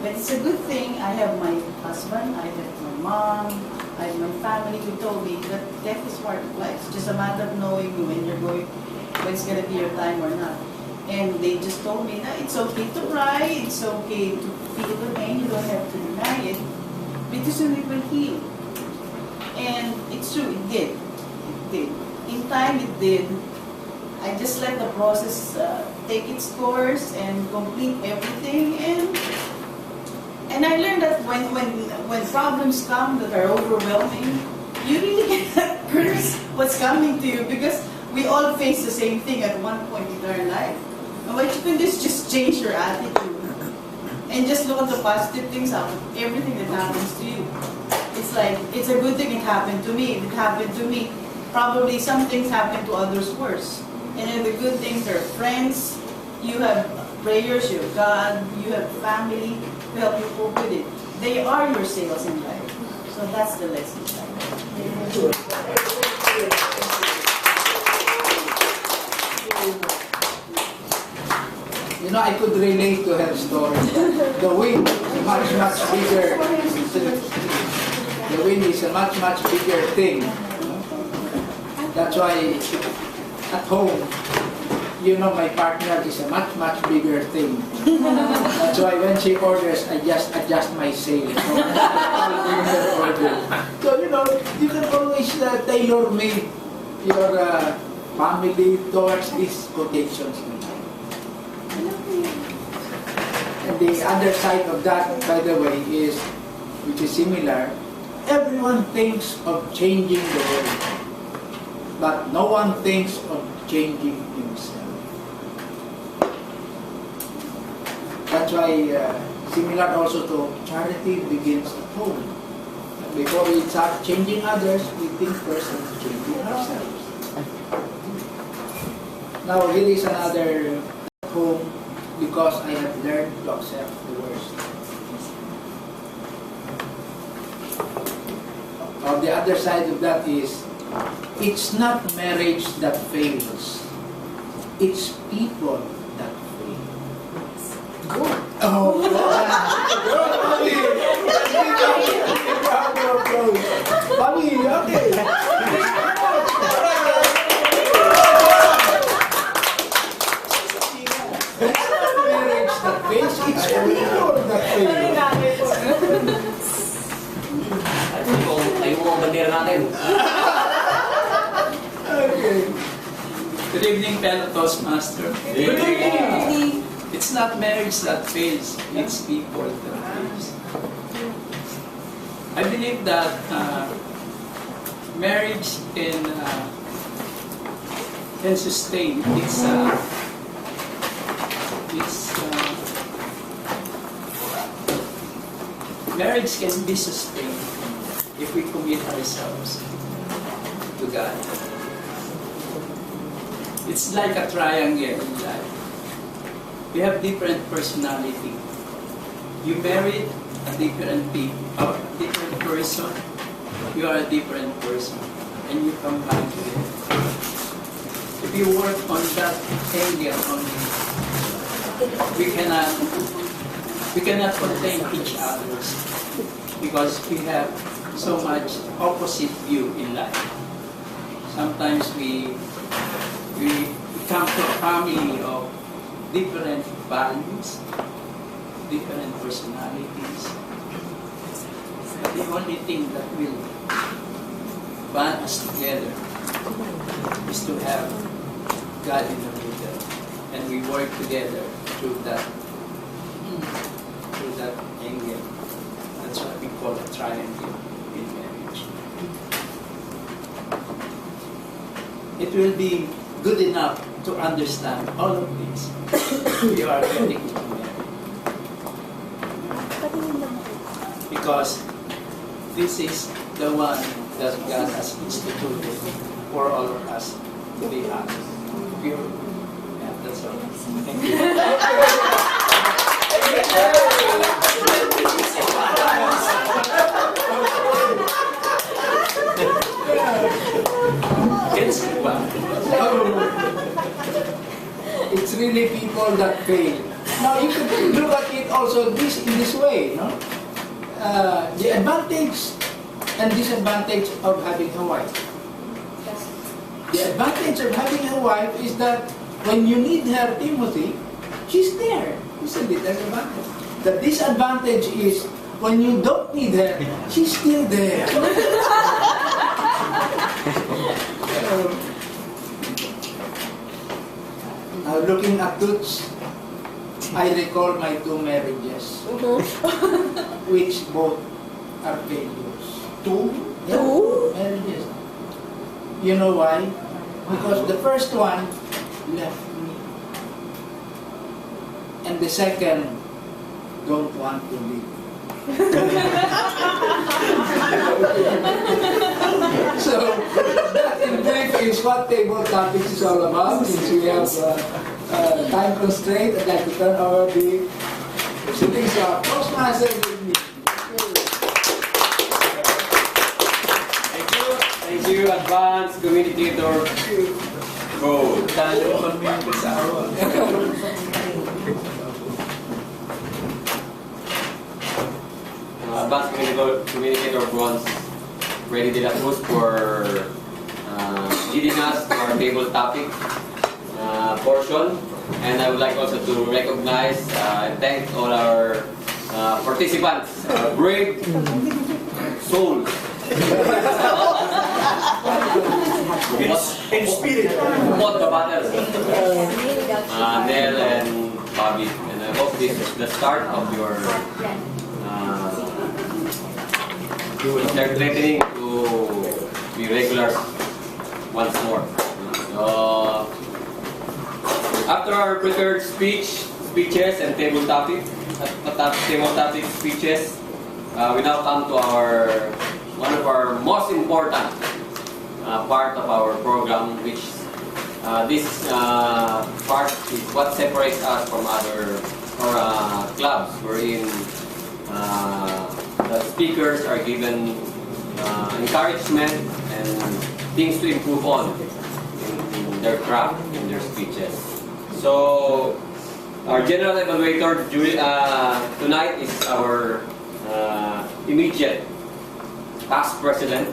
[SPEAKER 10] But it's a good thing I have my husband, I have my mom, I have my family who told me that death is part of life. It's just a matter of knowing when it's going to be your time or not. And they just told me that it's okay to cry, it's okay to feel the pain, you don't have to deny it, because it will heal. And it's true, it did. It did. In time, it did. I just let the process take its course and complete everything. And I learned that when problems come that are overwhelming, you really cannot curse what's coming to you, because we all face the same thing at one point in our life. And what you can do is just change your attitude and just look at the positive things out of everything that happens to you. It's like, it's a good thing it happened to me. If it happened to me, probably some things happen to others worse. And then the good things are friends, you have prayers, you have God, you have family to help you cope with it. They are your sails in life. So that's the lesson.
[SPEAKER 8] You know, I could relate to her story. The wind is much, much bigger. The wind is a much, much bigger thing. That's why at home, you know, my partner is a much, much bigger thing. That's why when she orders, I just adjust my sail. So, you know, you can always tailor-make your family towards these quotations. And the other side of that, by the way, is, which is similar, everyone thinks of changing the world, but no one thinks of changing himself. That's why, similar also to charity begins at home. Before we start changing others, we think first of changing ourselves. Now, here is another home, because I have learned to accept the worst. On the other side of that is, it's not marriage that fails, it's people that fail. Good. Oh, Mommy, okay. It's people that fail.
[SPEAKER 2] Tayo mo ang bandera natin.
[SPEAKER 8] Okay.
[SPEAKER 11] Good evening, fellow Toastmaster.
[SPEAKER 2] Good
[SPEAKER 8] evening.
[SPEAKER 11] It's not marriage that fails, it's people that fails. I believe that marriage can sustain. Marriage can be sustained if we commit ourselves to God. It's like a triangle in life. We have different personality. You married a different person. You are a different person, and you combine together. If you work on that angle only, we cannot contain each other, because we have so much opposite view in life. Sometimes we come to a family of different values, different personalities. But the only thing that will band us together is to have God in the middle, and we work together through that angle. That's what we call a triangle in marriage. It will be good enough to understand all of this. We are getting into marriage. Because this is the one that God has instituted for all of us to be happy. Pure. Yeah, that's all. Thank you. Yes,
[SPEAKER 8] it's really people that fail. Now you can look at it also in this way, no? The advantage and disadvantage of having a wife. The advantage of having a wife is that when you need her, Timothy, she's there. Isn't it? That's advantage. The disadvantage is when you don't need her, she's still there. Looking at Toots, I recall my 2 marriages, which both are failures. 2? Yeah, 2 marriages. You know why? Because the first one left me, and the second don't want to leave. So that in brief is what table topics is all about. Since we have time constraint, I'd like to turn over the proceedings to our Toastmasters with me.
[SPEAKER 2] Thank you, advanced communicator. Go. Advanced communicator bronze ready to host for leading us to our table topic portion. And I would like also to recognize and thank all our participants, brave souls.
[SPEAKER 6] In spirit.
[SPEAKER 2] Fought the battle. Nell and Bobby. And I hope this is the start of your they're threatening to be regulars once more. After our prepared speeches and table topic speeches, we now come to one of our most important part of our program, which this part is what separates us from other clubs, wherein the speakers are given encouragement and things to improve on in their craft, in their speeches. So, our general evaluator tonight is our immediate past president,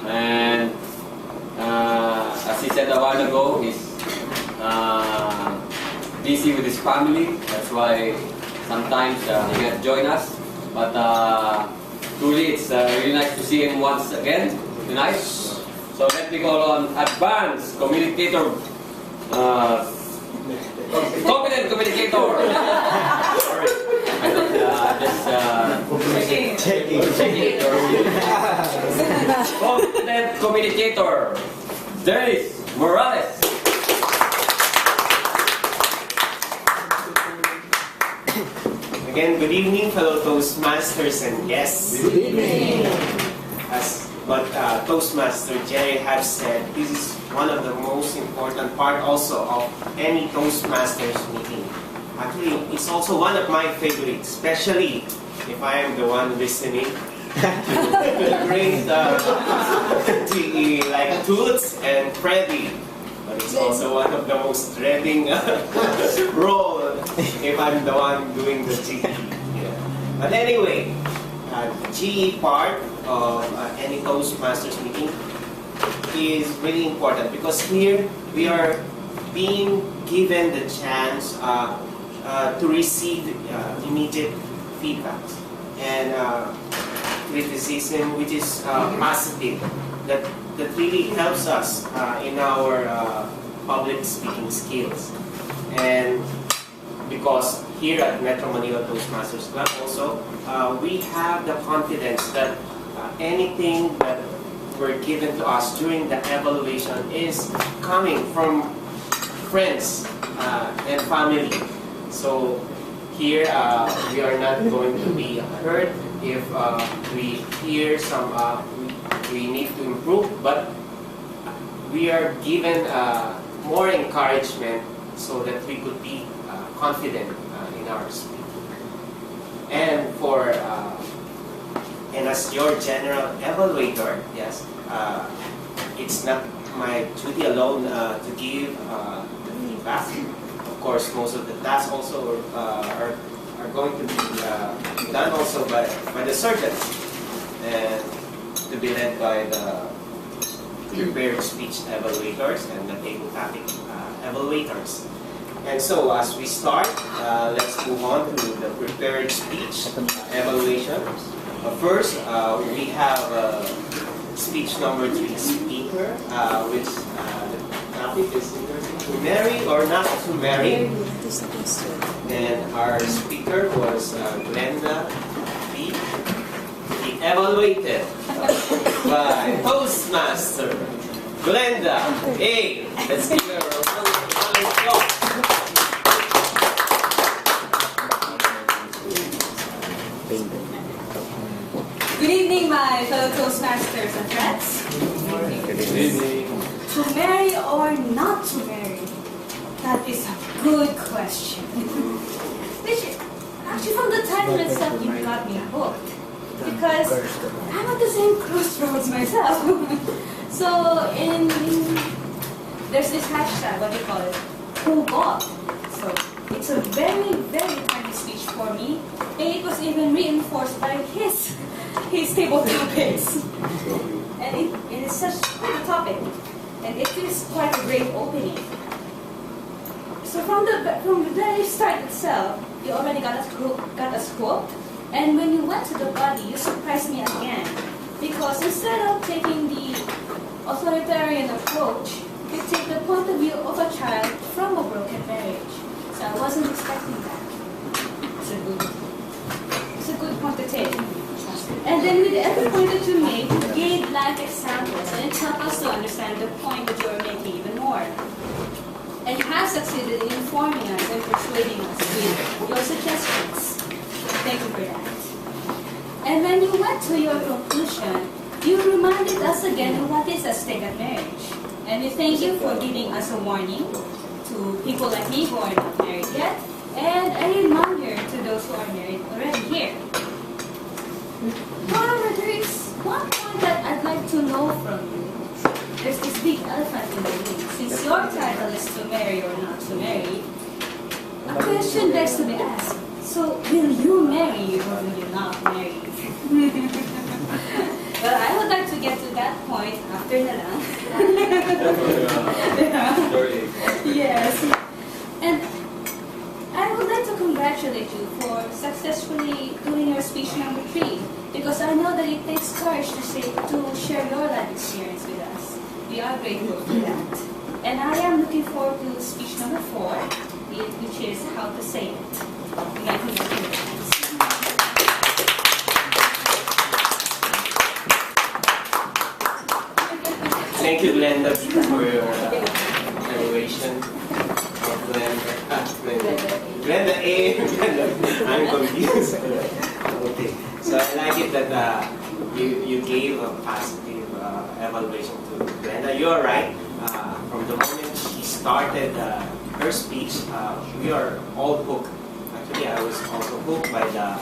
[SPEAKER 2] and as he said a while ago, he's busy with his family. That's why sometimes he can't join us. But truly, it's really nice to see him once again tonight. So let me call on advanced communicator, competent communicator. Sorry, I thought just checking. Competent communicator, Dennis Morales.
[SPEAKER 12] Again, good evening, fellow Toastmasters and guests.
[SPEAKER 8] Good evening.
[SPEAKER 12] As what Toastmaster Jerry has said, this is one of the most important part also of any Toastmasters meeting. Actually, it's also one of my favorites, especially if I am the one listening to the great like Toots and Freddy. But it's also one of the most dreading role if I'm the one doing the GE. Yeah. But anyway, GE part of any Toastmasters meeting is really important because here we are being given the chance to receive immediate feedback and criticism which is positive that really helps us in our public speaking skills. And because here at Metro Manila Toastmasters Club also, we have the confidence that anything that were given to us during the evaluation is coming from friends and family. So here we are not going to be hurt if we hear some we need to improve, but we are given more encouragement so that we could be confident in our speaking. And and as your general evaluator, yes, it's not my duty alone to give the feedback, course, most of the tasks also are going to be done also by the surgeons and to be led by the prepared speech evaluators and the table topic evaluators. And so as we start, let's move on to the prepared speech evaluation. First, we have speech number 3 speaker, which the topic is to marry or not to marry. And our speaker was Glenda B. Evaluated by Toastmaster Glenda A. Let's give her a round of applause.
[SPEAKER 5] Good evening, my fellow Toastmasters and friends.
[SPEAKER 2] Good evening.
[SPEAKER 5] To marry or not to marry? That is a good question. Which, actually, from the title itself, you got me hooked. Because I'm at the same crossroads myself. So, there's this hashtag, what do you call it? Who bought? So, it's a very, very timely speech for me. And it was even reinforced by his table topics. And it is such a topic. And it is quite a great opening. So from the very start itself, you already got us hooked. And when you went to the body, you surprised me again. Because instead of taking the authoritarian approach, you take the point of view of a child from a broken marriage. So I wasn't expecting that. It's a good point to take. And then with every point that you made, you gave live examples, and it helped us to understand the point that you are making even more. And you have succeeded in informing us and persuading us with your suggestions. Thank you for that. And when you went to your conclusion, you reminded us again of what is at stake at marriage. And we thank you for giving us a warning to people like me who are not married yet, and a reminder to those who are married already here. However, there is one point that I'd like to know from you. There's this big elephant in the room. Since your title is to marry or not to marry, a question begs to be asked. So, will you marry or will you not marry? Well, I would like to get to that point after na lang. Yes. And I would like to congratulate you for successfully doing your speech number 3, because I know that it takes courage to share your life experience with us. We are grateful for that. And I am looking forward to speech number 4, which is how to say it. My congratulations.
[SPEAKER 12] Thank you, Glenda, for your evaluation of Glenda A. I'm confused. Okay, so I like it that you gave a positive evaluation to Glenda. You are right. From the moment she started her speech, we are all hooked. Actually, I was also hooked by the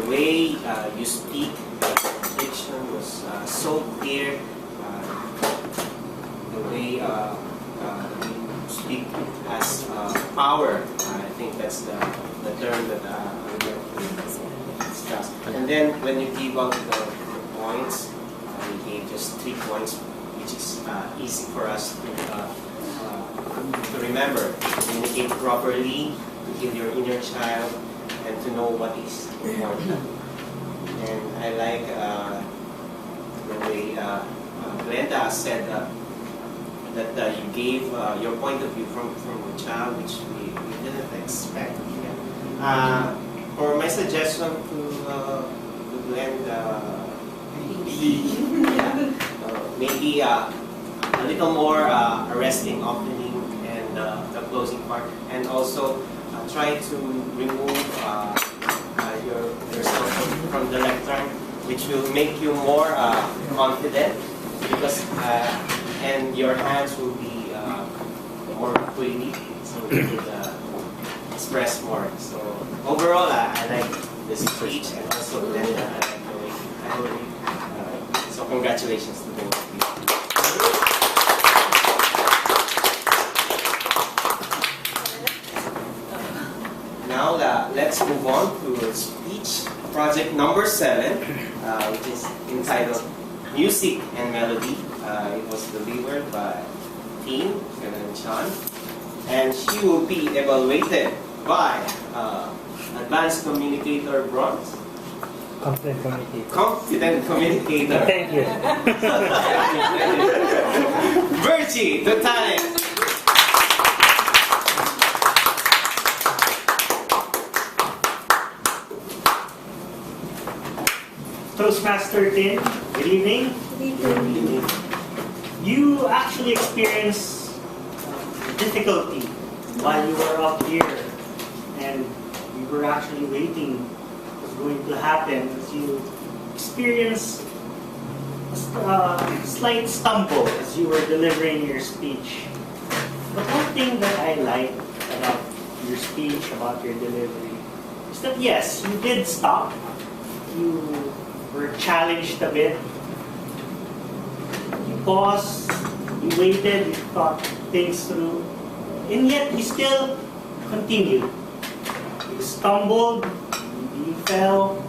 [SPEAKER 12] way you speak. The diction was so clear. The way you speak has power. I think that's the term that I would like to discuss. And then when you give out the points, you gave just 3 points, which is easy for us to remember. Communicate properly, to heal your inner child, and to know what is important. And I like the way Glenda said that you gave your point of view from a child, which we didn't expect. Yeah. For my suggestion to Glenda, maybe a little more arresting opening and the closing part, and also try to remove yourself from the lectern, which will make you more confident, because and your hands will be more freely, so you could express more. So overall, I like the speech, and also then I like the way I believe. So congratulations to both of you. let's move on to speech project number 7, which is entitled Music and Melody. It was delivered by Teen and Chan, and she will be evaluated by Advanced Communicator Bronze.
[SPEAKER 4] Confident communicator.
[SPEAKER 12] Confident Communicator.
[SPEAKER 4] Thank you.
[SPEAKER 12] Virgie to talent.
[SPEAKER 4] Toastmaster Tin, good evening. You actually experienced difficulty while you were up here, and we were actually waiting what was going to happen as you experienced a slight stumble as you were delivering your speech. But one thing that I like about your speech, about your delivery, is that yes, you did stop. You were challenged a bit. You paused, you waited, you thought things through, and yet you still continued. You stumbled, you fell,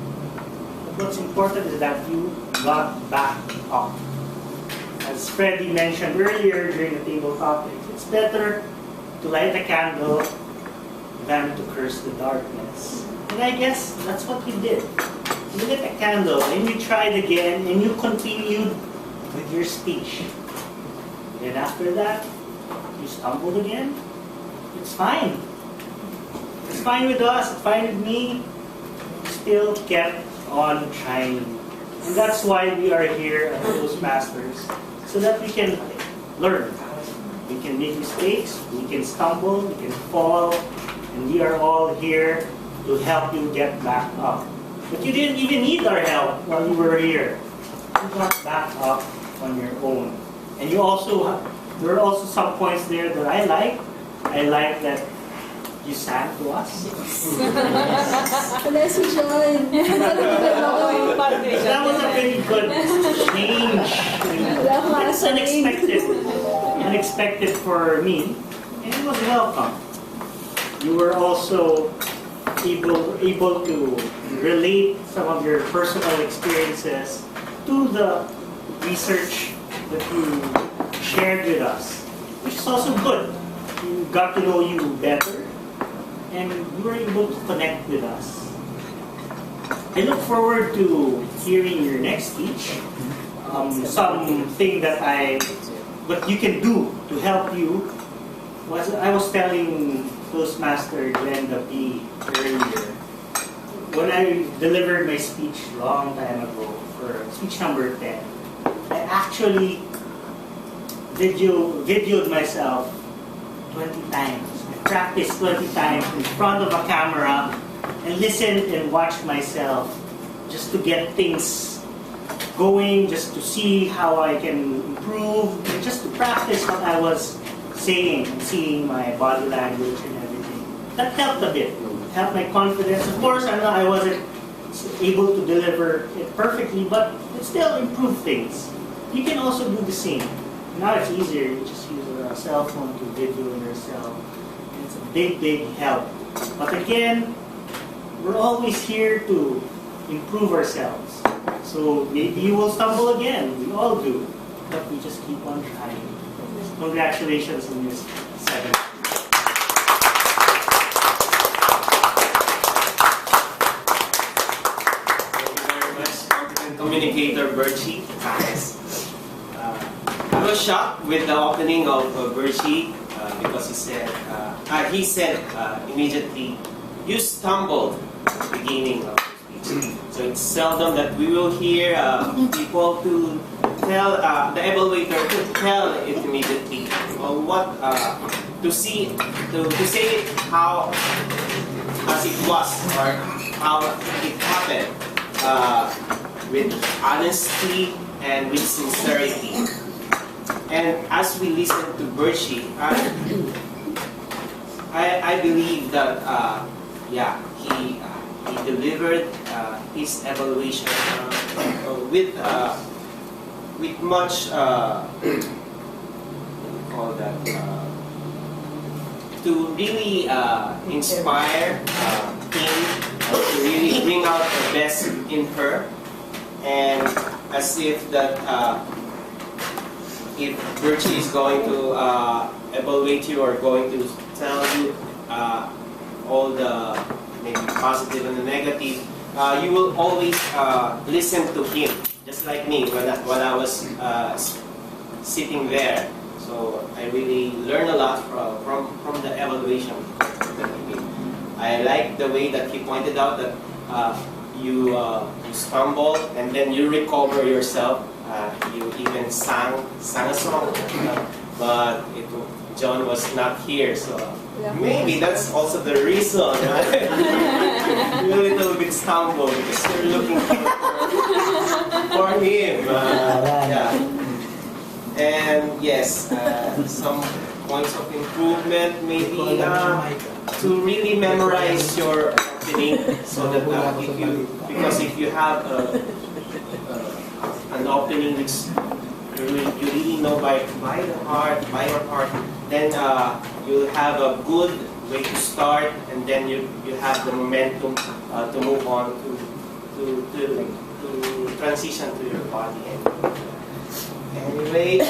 [SPEAKER 4] but what's important is that you got back up. As Freddie mentioned earlier during the table topics, it's better to light a candle than to curse the darkness. And I guess that's what you did. You lit a candle and you tried again and you continued with your speech. And after that, you stumbled again. It's fine. It's fine with us, it's fine with me. Still kept on trying. And that's why we are here at Toastmasters, so that we can learn. We can make mistakes, we can stumble, we can fall, and we are all here to help you get back up. But you didn't even need our help while you were here. You got back up on your own. And you also, there are also some points there that I like. I like that you sang to us.
[SPEAKER 5] Bless you, John.
[SPEAKER 4] That was a very good change. It's unexpected for me, and it was welcome. You were also able to relate some of your personal experiences to the research that you shared with us, which is also good. We got to know you better, and you were able to connect with us. I look forward to hearing your next speech. Something that what you can do to help you was, I was telling Toastmaster Glenda P. earlier, when I delivered my speech long time ago for speech number 10, I actually videoed myself 20 times. I practiced 20 times in front of a camera and listened and watched myself just to get things going, just to see how I can improve, and just to practice what I was saying and seeing my body language and everything. That helped a bit. It helped my confidence. Of course, I wasn't able to deliver it perfectly, but it still improved things. You can also do the same. Now it's easier. You just use a cell phone to video yourself. It's a big, big help. But again, we're always here to improve ourselves. So maybe you will stumble again. We all do. But we just keep on trying. Congratulations on this 7th.
[SPEAKER 12] Communicator Virgie. I was shocked with the opening of Virgie because he said immediately, you stumbled at the beginning of the speech. So it's seldom that we will hear people to tell the evaluator to tell it immediately what to say how as it was or how it happened. With honesty and with sincerity. And as we listen to Virgie, I believe that he delivered his evaluation with much what do you call that? to really inspire him to really bring out the best in her, and as if that if Virgie is going to evaluate you or going to tell you all the maybe positive and the negative, you will always listen to him, just like me when I was sitting there. So I really learned a lot from the evaluation that he did. I like the way that he pointed out that you stumble and then you recover yourself. You even sang a song, but John was not here, so maybe that's also the reason you're a little bit stumbled because you're looking for him. Yeah. And yes, some points of improvement, maybe to really memorize your opening, so that because if you have an opening which you really know by your heart, then you'll have a good way to start, and then you have the momentum to move on to transition to your body. Anyway,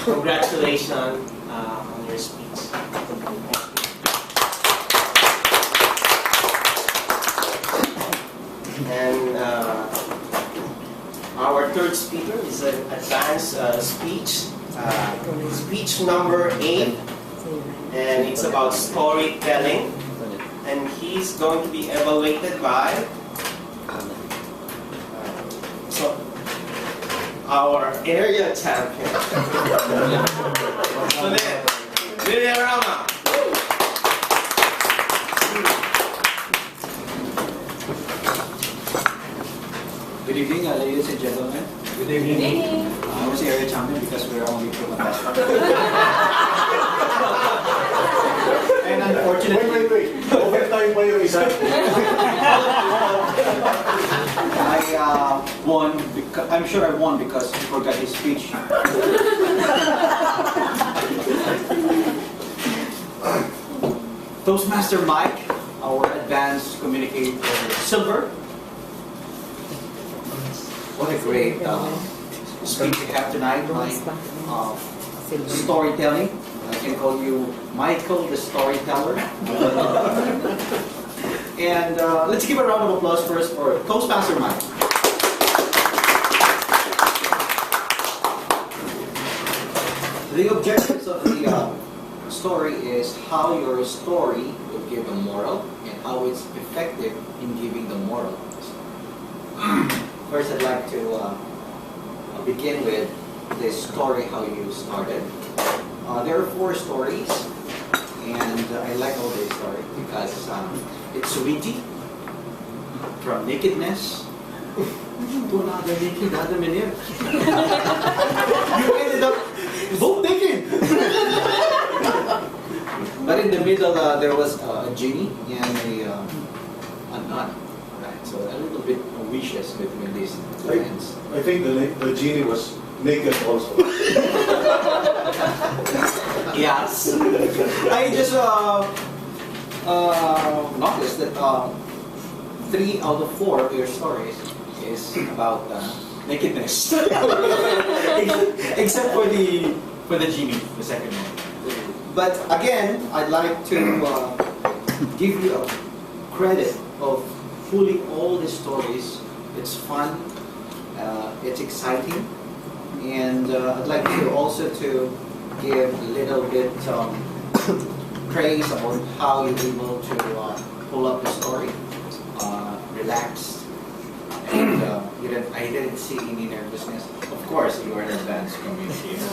[SPEAKER 12] congratulations on your speech. And our third speaker is an advanced speech, speech number 8, and it's about storytelling. And he's going to be evaluated by our area champion. So then, William Rama.
[SPEAKER 1] Good evening, ladies and gentlemen. Good evening. I was the area champion because we're only from a best. And unfortunately,
[SPEAKER 6] Wait. Overtime pa yung isa.
[SPEAKER 1] I won. I'm sure I won because he forgot his speech. Toastmaster Mike, our advanced communicator, silver. What a great speech you have tonight, Mike. Storytelling. I can call you Michael the Storyteller. And let's give a round of applause first for Toastmaster Mike. The objectives of the story is how your story will give a moral and how it's effective in giving the moral. First, I'd like to begin with the story, how you started. There are 4 stories, and I like all these stories because it's witty, from nakedness to another naked Adam and Eve. You ended up both naked. But in the middle, there was a genie and a nun. Right? So a little bit of wishes between these friends.
[SPEAKER 6] I think the genie was naked also.
[SPEAKER 1] Yes. I just noticed that 3 out of 4 of your stories is about nakedness, except for the genie, the second one. But again, I'd like to give you a credit of pulling all the stories. It's fun, it's exciting, and I'd like to also to give a little bit praise about how you're able to pull up the story, relaxed, and I didn't see any nervousness. Of course, you are an advanced communicator,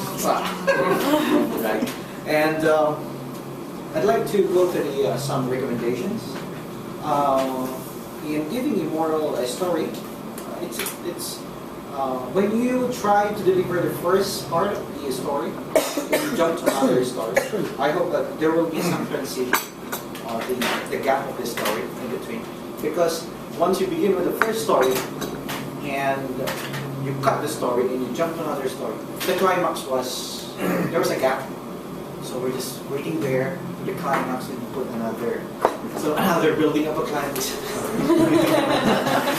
[SPEAKER 1] right? And I'd like to go to the some recommendations. In giving a moral story, it's when you try to deliver the first part of the story, and you jump to another story. I hope that there will be some transition, the gap of the story in between, because once you begin with the first story and you cut the story and you jump to another story, the climax was there was a gap. So we're just waiting there to the climax and you put another, so another building up a climax.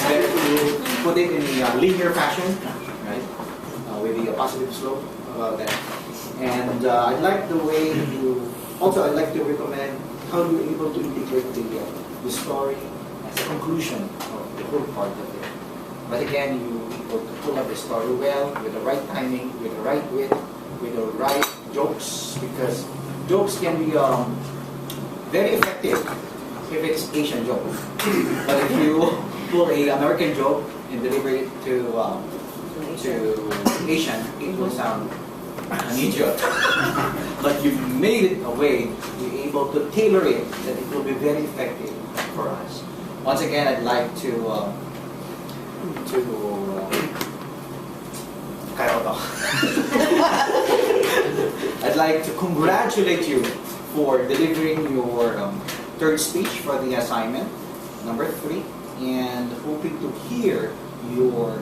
[SPEAKER 1] Better to put it in a linear fashion, right? With a positive slope about that. And I'd like the way you, also I'd like to recommend how you're able to integrate the story as a conclusion of the whole part of it. But again, you're able to pull up the story well, with the right timing, with the right wit, with the right jokes, because jokes can be very effective if it's Asian joke. But if you pull a American joke and deliver it to Asian, it will sound an idiot. But you made it a way to be able to tailor it that it will be very effective for us. Once again, I'd like to I'd like to congratulate you for delivering your third speech for the assignment, number 3, and hoping to hear your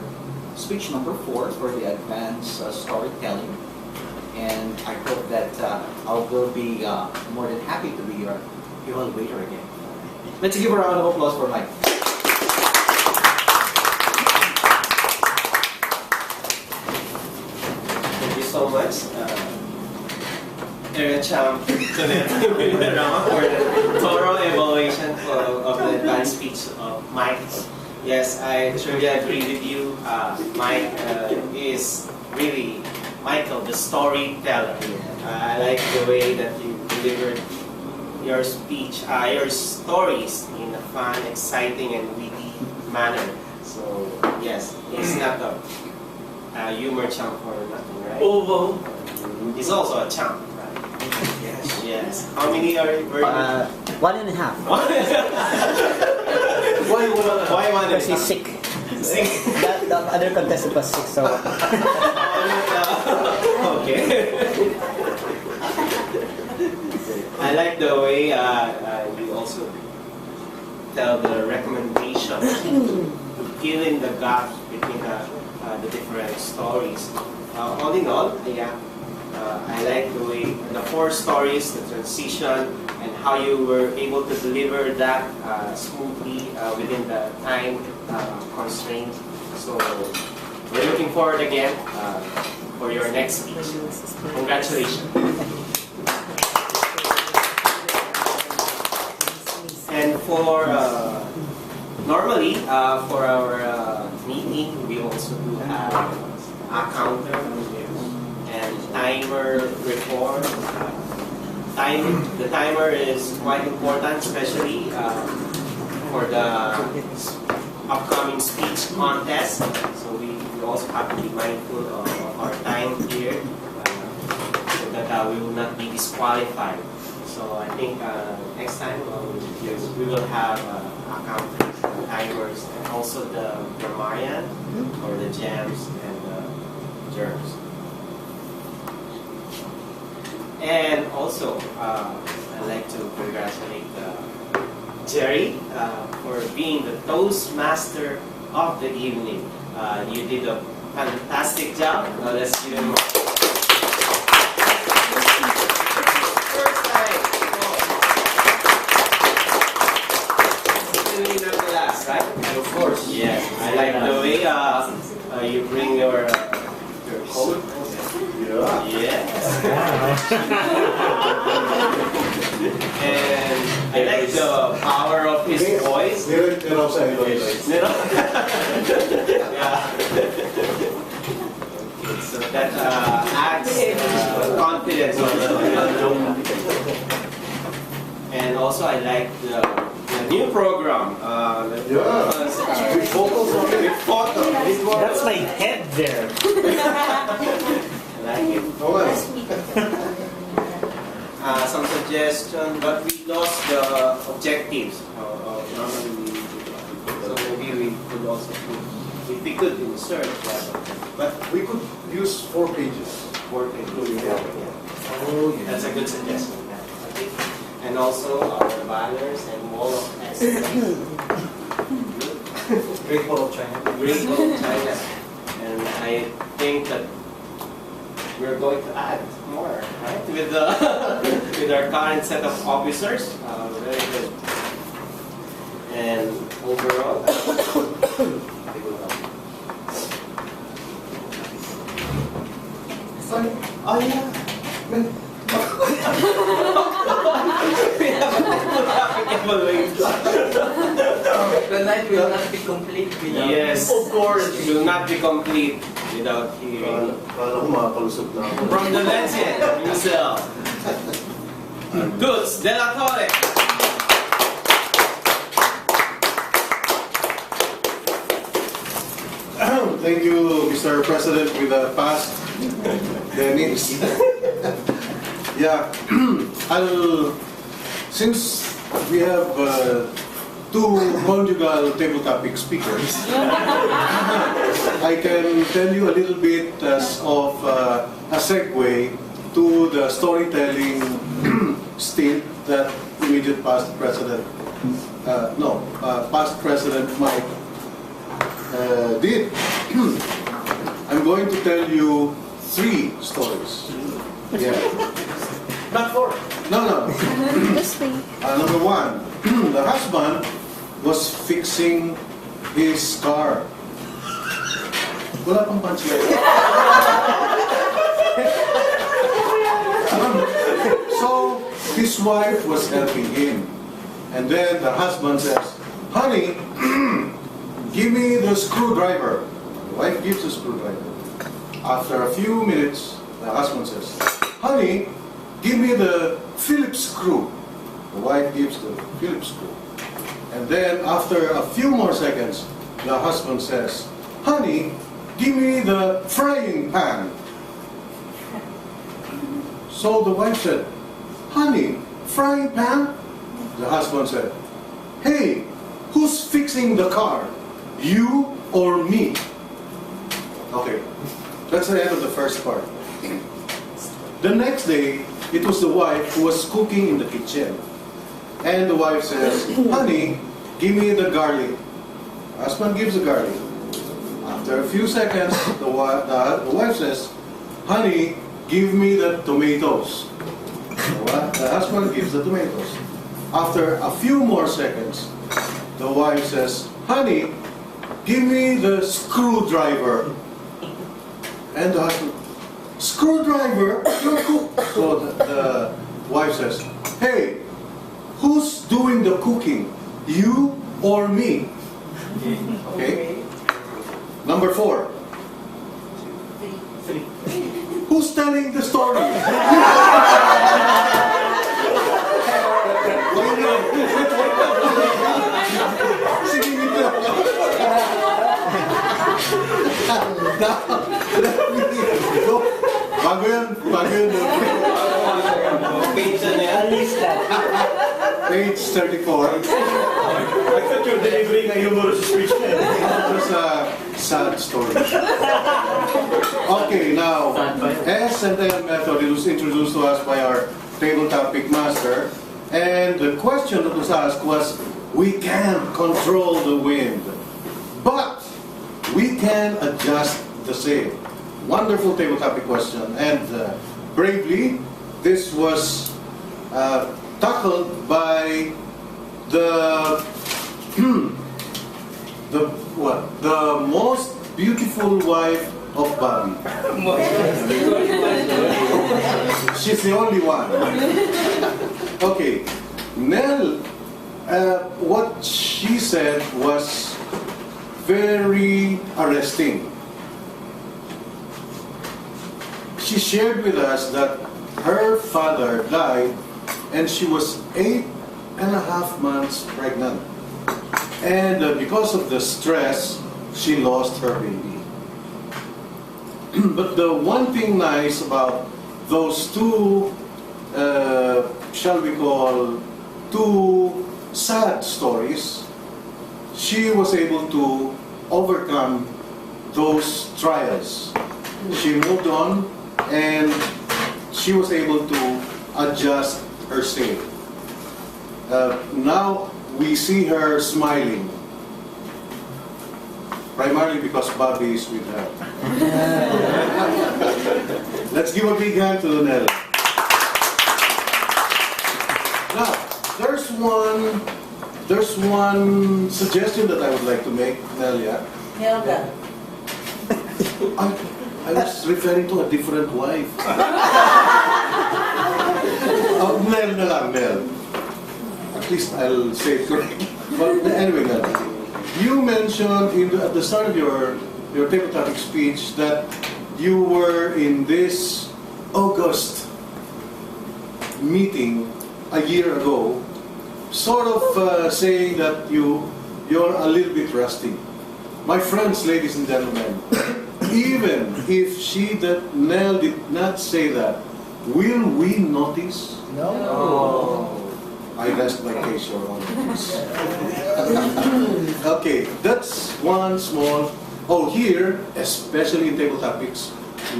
[SPEAKER 1] speech number 4 for the advanced storytelling. And I hope that I will be more than happy to be your evaluator again. Let's give a round of applause for Mike.
[SPEAKER 12] Thank you so much. Area Champ for the thorough evaluation of the advanced speech of Mike. Yes, I truly agree with you. Mike is really Michael, the storyteller. I like the way that you delivered your speech, your stories in a fun, exciting, and witty manner. So yes, he's not a humor champ for nothing, right?
[SPEAKER 11] Although
[SPEAKER 12] he's also a champ, right? Yes. Yes. How many are you?
[SPEAKER 7] 1.5.
[SPEAKER 12] Why 1.5?
[SPEAKER 7] Because he's sick.
[SPEAKER 12] Sick.
[SPEAKER 7] The other contestant was sick, so.
[SPEAKER 12] Okay. I like the way you also tell the recommendation to fill in the gaps between the different stories. All in all, yeah, I like the way the 4 stories, the transition, and how you were able to deliver that smoothly within the time constraint. So we're looking forward again for your next speech. Congratulations. And for normally for our meeting, we also do have a counter and timer reform. The timer is quite important, especially for the upcoming speech contest. So we also have to be mindful of our time here so that we will not be disqualified. So I think next time we will have accountants, timers, and also the grammarian or the gems and the germs. And also, I'd like to congratulate Jerry for being the Toastmaster of the evening. You did a fantastic job. Let's give him first time. Definitely not the last, right? And of course, yes. I like the way you bring your coat. Yes. And I like the power of his voice.
[SPEAKER 6] They're outside.
[SPEAKER 12] Yeah. So that adds confidence on the and also I like the new program.
[SPEAKER 6] With photos on it.
[SPEAKER 12] With photos.
[SPEAKER 4] That's my head there.
[SPEAKER 12] I like it. Some suggestion, but we lost the objectives. Normally, so maybe we could also put, if we could insert that. But
[SPEAKER 6] We could use 4 pages.
[SPEAKER 12] 4 pages. Yeah.
[SPEAKER 6] Oh,
[SPEAKER 12] That's a good suggestion. Okay. And also our banners and wall of text.
[SPEAKER 1] Great Wall of China.
[SPEAKER 12] Great Wall of China. And I think that we're going to add more, right? With the with our current set of officers, very good. And overall, sorry. Oh yeah. We have a demographic evaluation.
[SPEAKER 11] The night will not be complete without.
[SPEAKER 12] Yes,
[SPEAKER 6] Of course.
[SPEAKER 12] it will not be complete without hearing
[SPEAKER 6] Kala ko makakalusot na ako.
[SPEAKER 12] from the legend himself, Dutz de la Torre.
[SPEAKER 6] Thank you, Mr. President, with the past Dennis. Yeah, since we have two conjugal table topic speakers, I can tell you a little bit as of a segue to the storytelling stint that immediate past President, past President Mike did. I'm going to tell you 3 stories. Yeah.
[SPEAKER 12] Not 4.
[SPEAKER 6] No. Number 1, the husband was fixing his car. Wala pang punchline. So his wife was helping him, and then the husband says, "Honey, give me the screwdriver." The wife gives the screwdriver. After a few minutes, the husband says, "Honey, give me the Phillips screw." The wife gives the Phillips screw. And then after a few more seconds, the husband says, "Honey, give me the frying pan." So the wife said, "Honey, frying pan?" The husband said, "Hey, who's fixing the car? You or me?" Okay, that's the end of the first part. The next day, it was the wife who was cooking in the kitchen. And the wife says, "Honey, give me the garlic." Husband gives the garlic. After a few seconds, the wife says, "Honey, give me the tomatoes." The husband gives the tomatoes. After a few more seconds, the wife says, "Honey, give me the screwdriver." And the husband, "Screwdriver? You're cook." So the wife says, "Hey, who's doing the cooking? You or me?" Okay. Number 4. Who's telling the story? Sige nito. Bago yan.
[SPEAKER 12] Page na yan.
[SPEAKER 6] Page 34.
[SPEAKER 4] I thought you were delivering a humorous speech there.
[SPEAKER 6] It was a sad story. Okay, now, S&M method was introduced to us by our table topic master. And the question that was asked was, we can't control the wind, but we can adjust the sail. Wonderful table topic question. And bravely, this was tackled by the the most beautiful wife of Bobby. She's the only one. Okay, Nell, what she said was very arresting. She shared with us that her father died and she was 8.5 months pregnant. And because of the stress, she lost her baby. But the one thing nice about those two, shall we call, two sad stories, she was able to overcome those trials. She moved on and she was able to adjust her sail. Now we see her smiling, primarily because Bobby is with her. Let's give a big hand to Nell. Now, there's one suggestion that I would like to make, Nelia.
[SPEAKER 10] Helga.
[SPEAKER 6] I was referring to a different wife. Nell na lang, Nell. At least I'll say it correctly. But anyway, Nell, you mentioned at the start of your table-topic speech that you were in this August meeting a year ago, sort of saying that you're a little bit rusty. My friends, ladies and gentlemen, even if Nell did not say that, will we notice?
[SPEAKER 8] No.
[SPEAKER 6] I rest my case, Your Honor. Okay, that's one small. Oh, here, especially in table topics,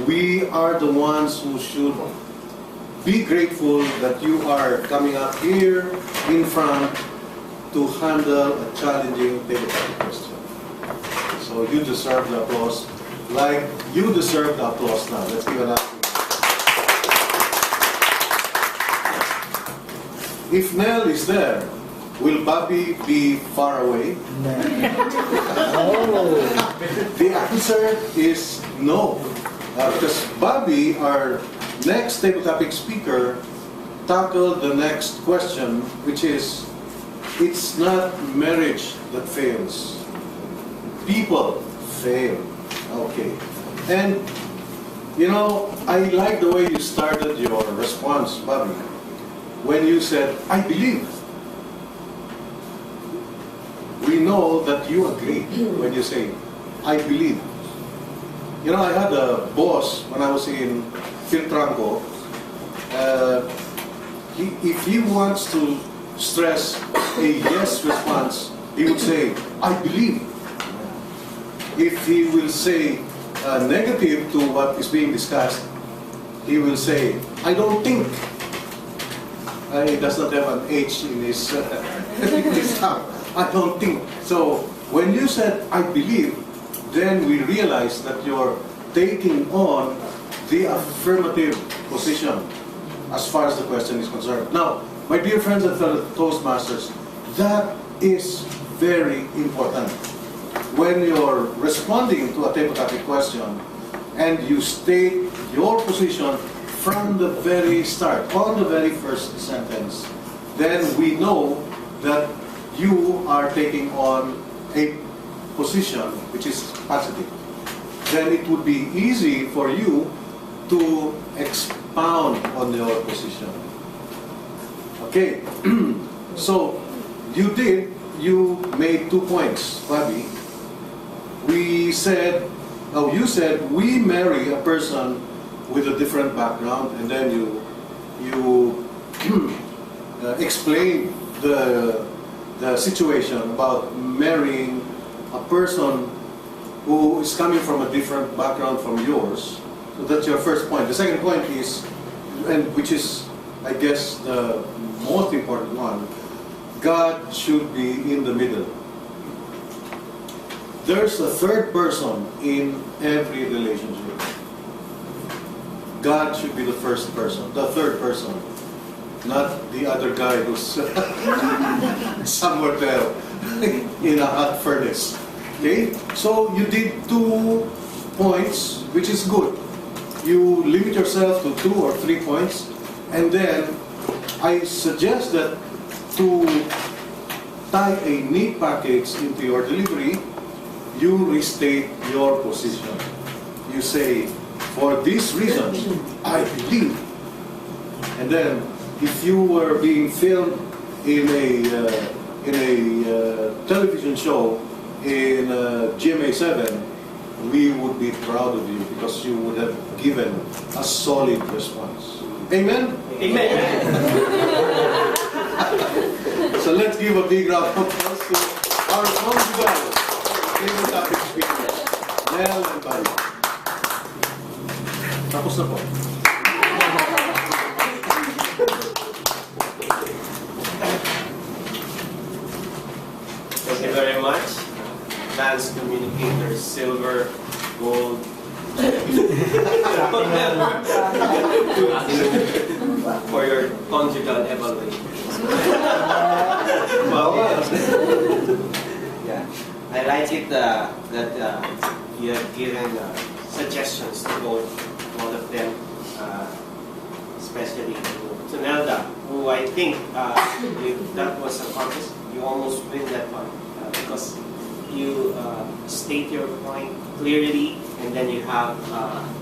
[SPEAKER 6] we are the ones who should be grateful that you are coming up here in front to handle a challenging table topic question. So you deserve the applause, like you deserve the applause now. Let's give it up. If Nell is there, will Bobby be far away? The answer is no. Because Bobby, our next table topic speaker, tackled the next question, which is, it's not marriage that fails. People fail. Okay. And, I like the way you started your response, Bobby, when you said, I believe. We know that you agree when you say, I believe. I had a boss when I was in Filtranco. If he wants to stress a yes response, he would say, I believe. If he will say negative to what is being discussed, he will say, I don't think. He does not have an H in his tongue. I don't think. So when you said, I believe, then we realize that you're taking on the affirmative position as far as the question is concerned. Now, my dear friends and fellow Toastmasters, that is very important. When you're responding to a table topic question and you state your position from the very start, on the very first sentence, then we know that you are taking on a position which is positive. Then it would be easy for you to expound on your position. Okay, so you made 2 points, Bobby. You said we marry a person with a different background, and then you explain the situation about marrying a person who is coming from a different background from yours. So that's your first point. The second point is, and which is, I guess, the most important one, God should be in the middle. There's a third person in every relationship. God should be the first person, the third person, not the other guy who's somewhere there in a hot furnace. Okay? So you did 2 points, which is good. You limit yourself to 2 or 3 points, and then I suggest that to tie a neat package into your delivery, you restate your position. You say, for this reason, I believe. And then, if you were being filmed in a television show in GMA7, we would be proud of you because you would have given a solid response. Amen?
[SPEAKER 12] Amen.
[SPEAKER 6] So let's give a big round of applause to our conjugal table topic speakers, Nell and Bali. Tapos na po.
[SPEAKER 12] Thank you very much. Advanced communicators, silver, gold, For your conjugal evaluation. Well, yeah, I like it that you have given suggestions to both of them, especially to Nelda, who I think if that was accomplished, you almost win that one because you state your point clearly, and then you have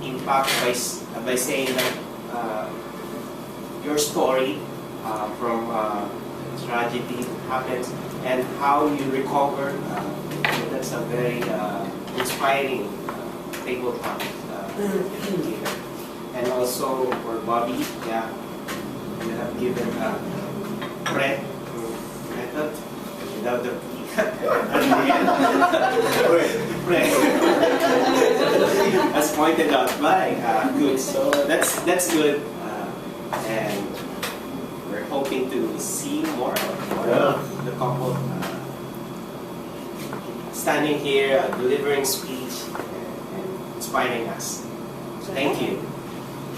[SPEAKER 12] impact by saying that your story from tragedy happens and how you recover. That's a very inspiring tabletop indicator. And also for Bobby, yeah, you have given a PRE method without the P at the end. PRE. As pointed out by good. So that's good. And we're hoping to see more of the couple standing here, delivering speech, and inspiring us. So thank you.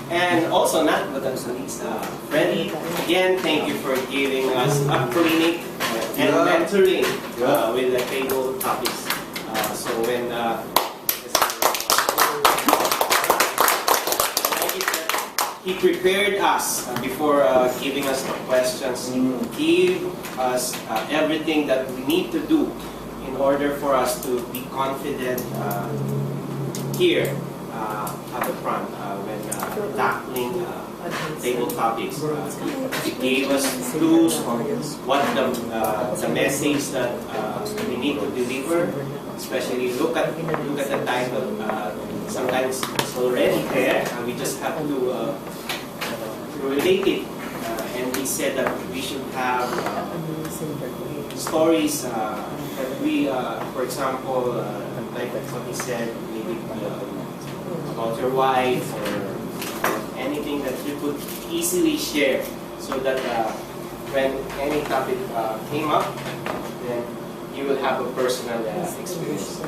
[SPEAKER 12] And also, not but also least, Freddie, again, thank you for giving us a clinic and mentoring with the table topics. So when he prepared us before giving us the questions. He gave us everything that we need to do in order for us to be confident here at the front when tackling table topics. He gave us clues on what the message that we need to deliver. Especially look at the title. Sometimes it's already there, and we just have to relate it. And he said that we should have stories that we, for example, like what he said, maybe about your wife or anything that you could easily share, so that when any topic came up, then you will have a personal experience.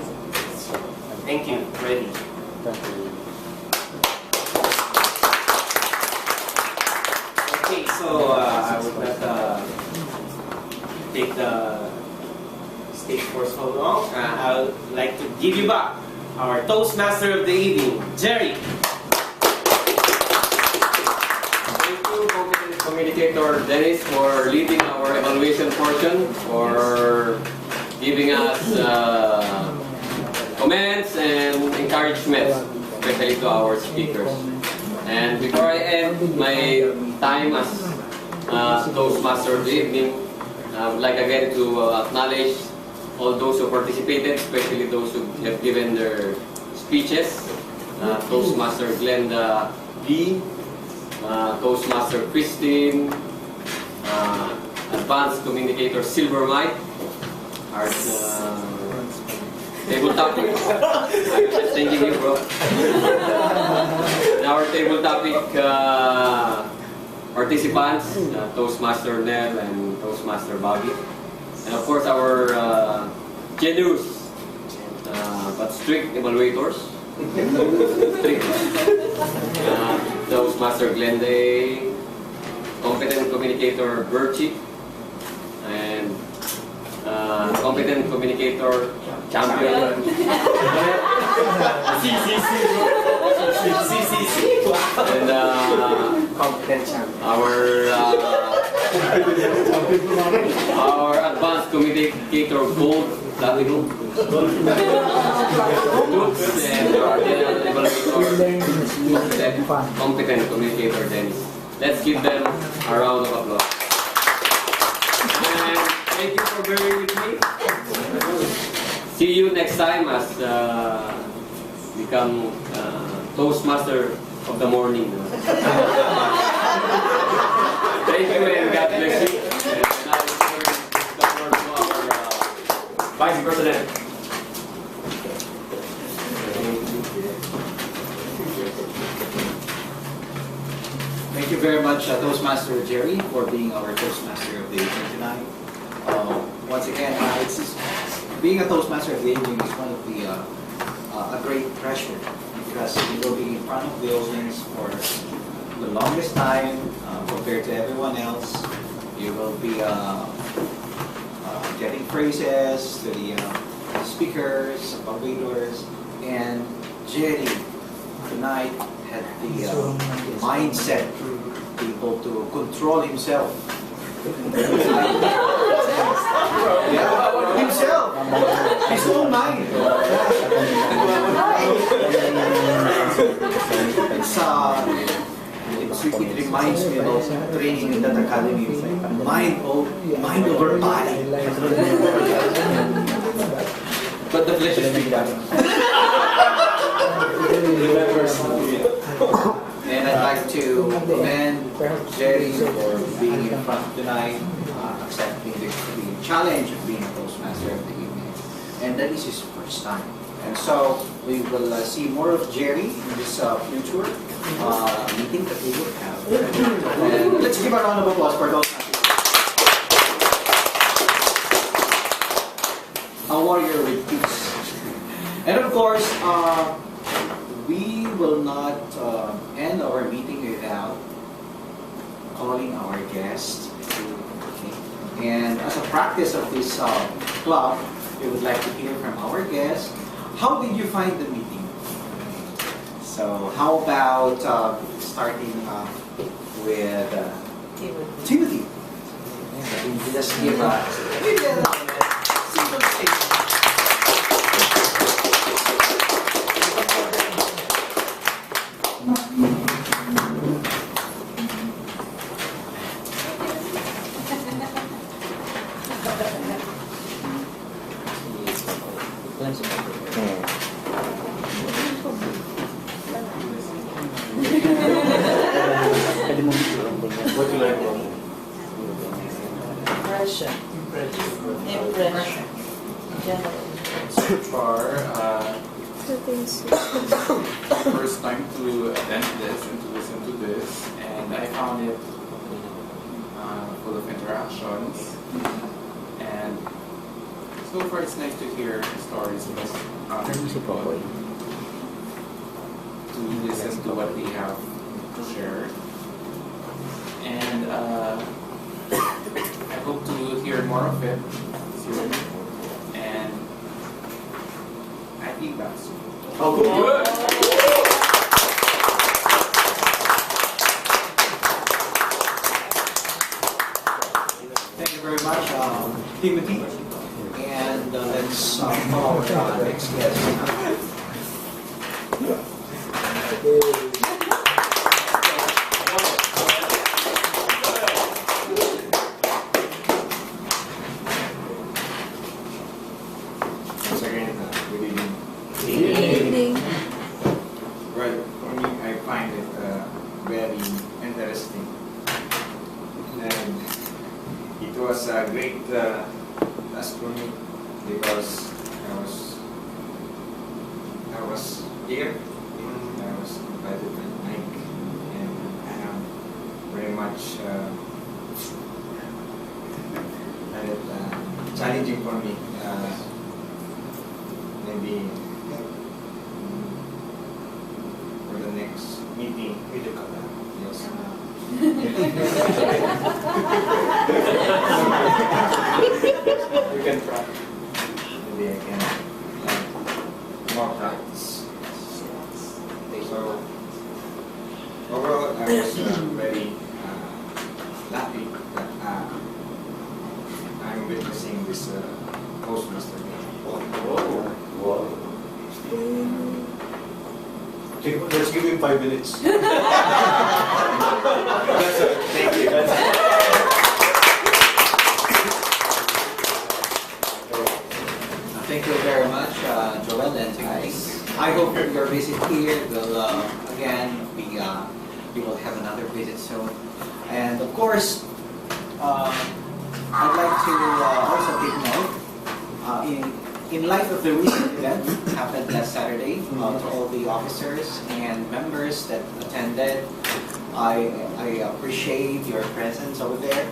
[SPEAKER 12] So, thank you, Freddie. Okay, so I would not take the stage for so long. I would like to give you back our Toastmaster of the evening, Jerry.
[SPEAKER 2] Thank you, competent communicator Dennis, for leading our evaluation portion, for giving us comments and encouragement, especially to our speakers. And before I end my time as Toastmaster of the evening, I would like again to acknowledge all those who participated, especially those who have given their speeches. Toastmaster Glenda Lee, Toastmaster Christine, Advanced Communicator Silver Mike, our table topic. I'm just thanking you, bro. Our table topic participants, Toastmaster Nell and Toastmaster Bobby. And of course, our generous but strict evaluators. Strict. Toastmaster Glenda, competent communicator Birchie, and competent communicator champion. And
[SPEAKER 12] Competent champion.
[SPEAKER 2] Our advanced communicator gold platinum. And our general evaluator competent communicator Dennis. Let's give them a round of applause. And thank you for bearing with me. See you next time as become Toastmaster of the morning. Thank you and God bless you. And now we turn the word to our Vice President.
[SPEAKER 13] Thank you very much, Toastmaster Jerry, for being our Toastmaster of the evening tonight. Once again, being a Toastmaster of the evening is one of the a great treasure because we will be in front of the audience for the longest time compared to everyone else. You will be getting praises to the speakers, waiters, and Jerry tonight had the mindset to be able to control himself. Yeah, himself, his own mind. It reminds me of training in that academy. Mind over body.
[SPEAKER 2] But the flesh is big.
[SPEAKER 13] And I'd like to commend Jerry for being in front tonight, accepting the challenge of being a Toastmaster of the evening. And that is his first time. And so we will see more of Jerry in this future meeting that we will have. And let's give a round of applause for Toastmasters. A warrior with peace. And of course, we will not end our meeting without calling our guest. Okay. And as a practice of this club, we would like to hear from our guest. How did you find the meeting? So how about starting with Timothy? Just give a simple statement.
[SPEAKER 6] What do you like?
[SPEAKER 10] Impression. General.
[SPEAKER 14] So far, first time to attend this and to listen to this, and I found it full of interactions. And so far, it's nice to hear stories of people, to listen to what they have shared. And I hope to hear more of it soon. And I think that's it.
[SPEAKER 6] Oh, good.
[SPEAKER 13] Thank you very much, Timothy. And let's call our next guest.
[SPEAKER 14] Once again, good evening.
[SPEAKER 5] Good evening.
[SPEAKER 14] Right, for me, I find it very interesting. And it was a great task for me because I was here, and I was invited by Mike, and I am very much challenging for me. Maybe for the next meeting with the couple. Yes. You can try. Maybe I can more practice. So overall, I was very lucky that I'm witnessing this Toastmaster game.
[SPEAKER 6] Wow. Okay, let's give him 5 minutes.
[SPEAKER 14] That's it. Thank you. That's it.
[SPEAKER 13] Thank you very much, Joel and Timothy. I hope your visit here will again be. We will have another visit soon, and of course, I'd like to also take note in light of the recent event happened last Saturday. To all the officers and members that attended, I appreciate your presence over there.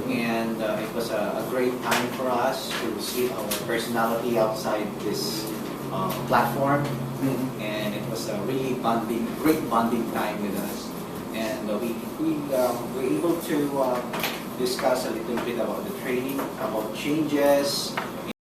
[SPEAKER 13] And it was a great time for us to see our personality outside this platform.
[SPEAKER 1] and it was a really great bonding time with us. And we were able to discuss a little bit about the training, about changes,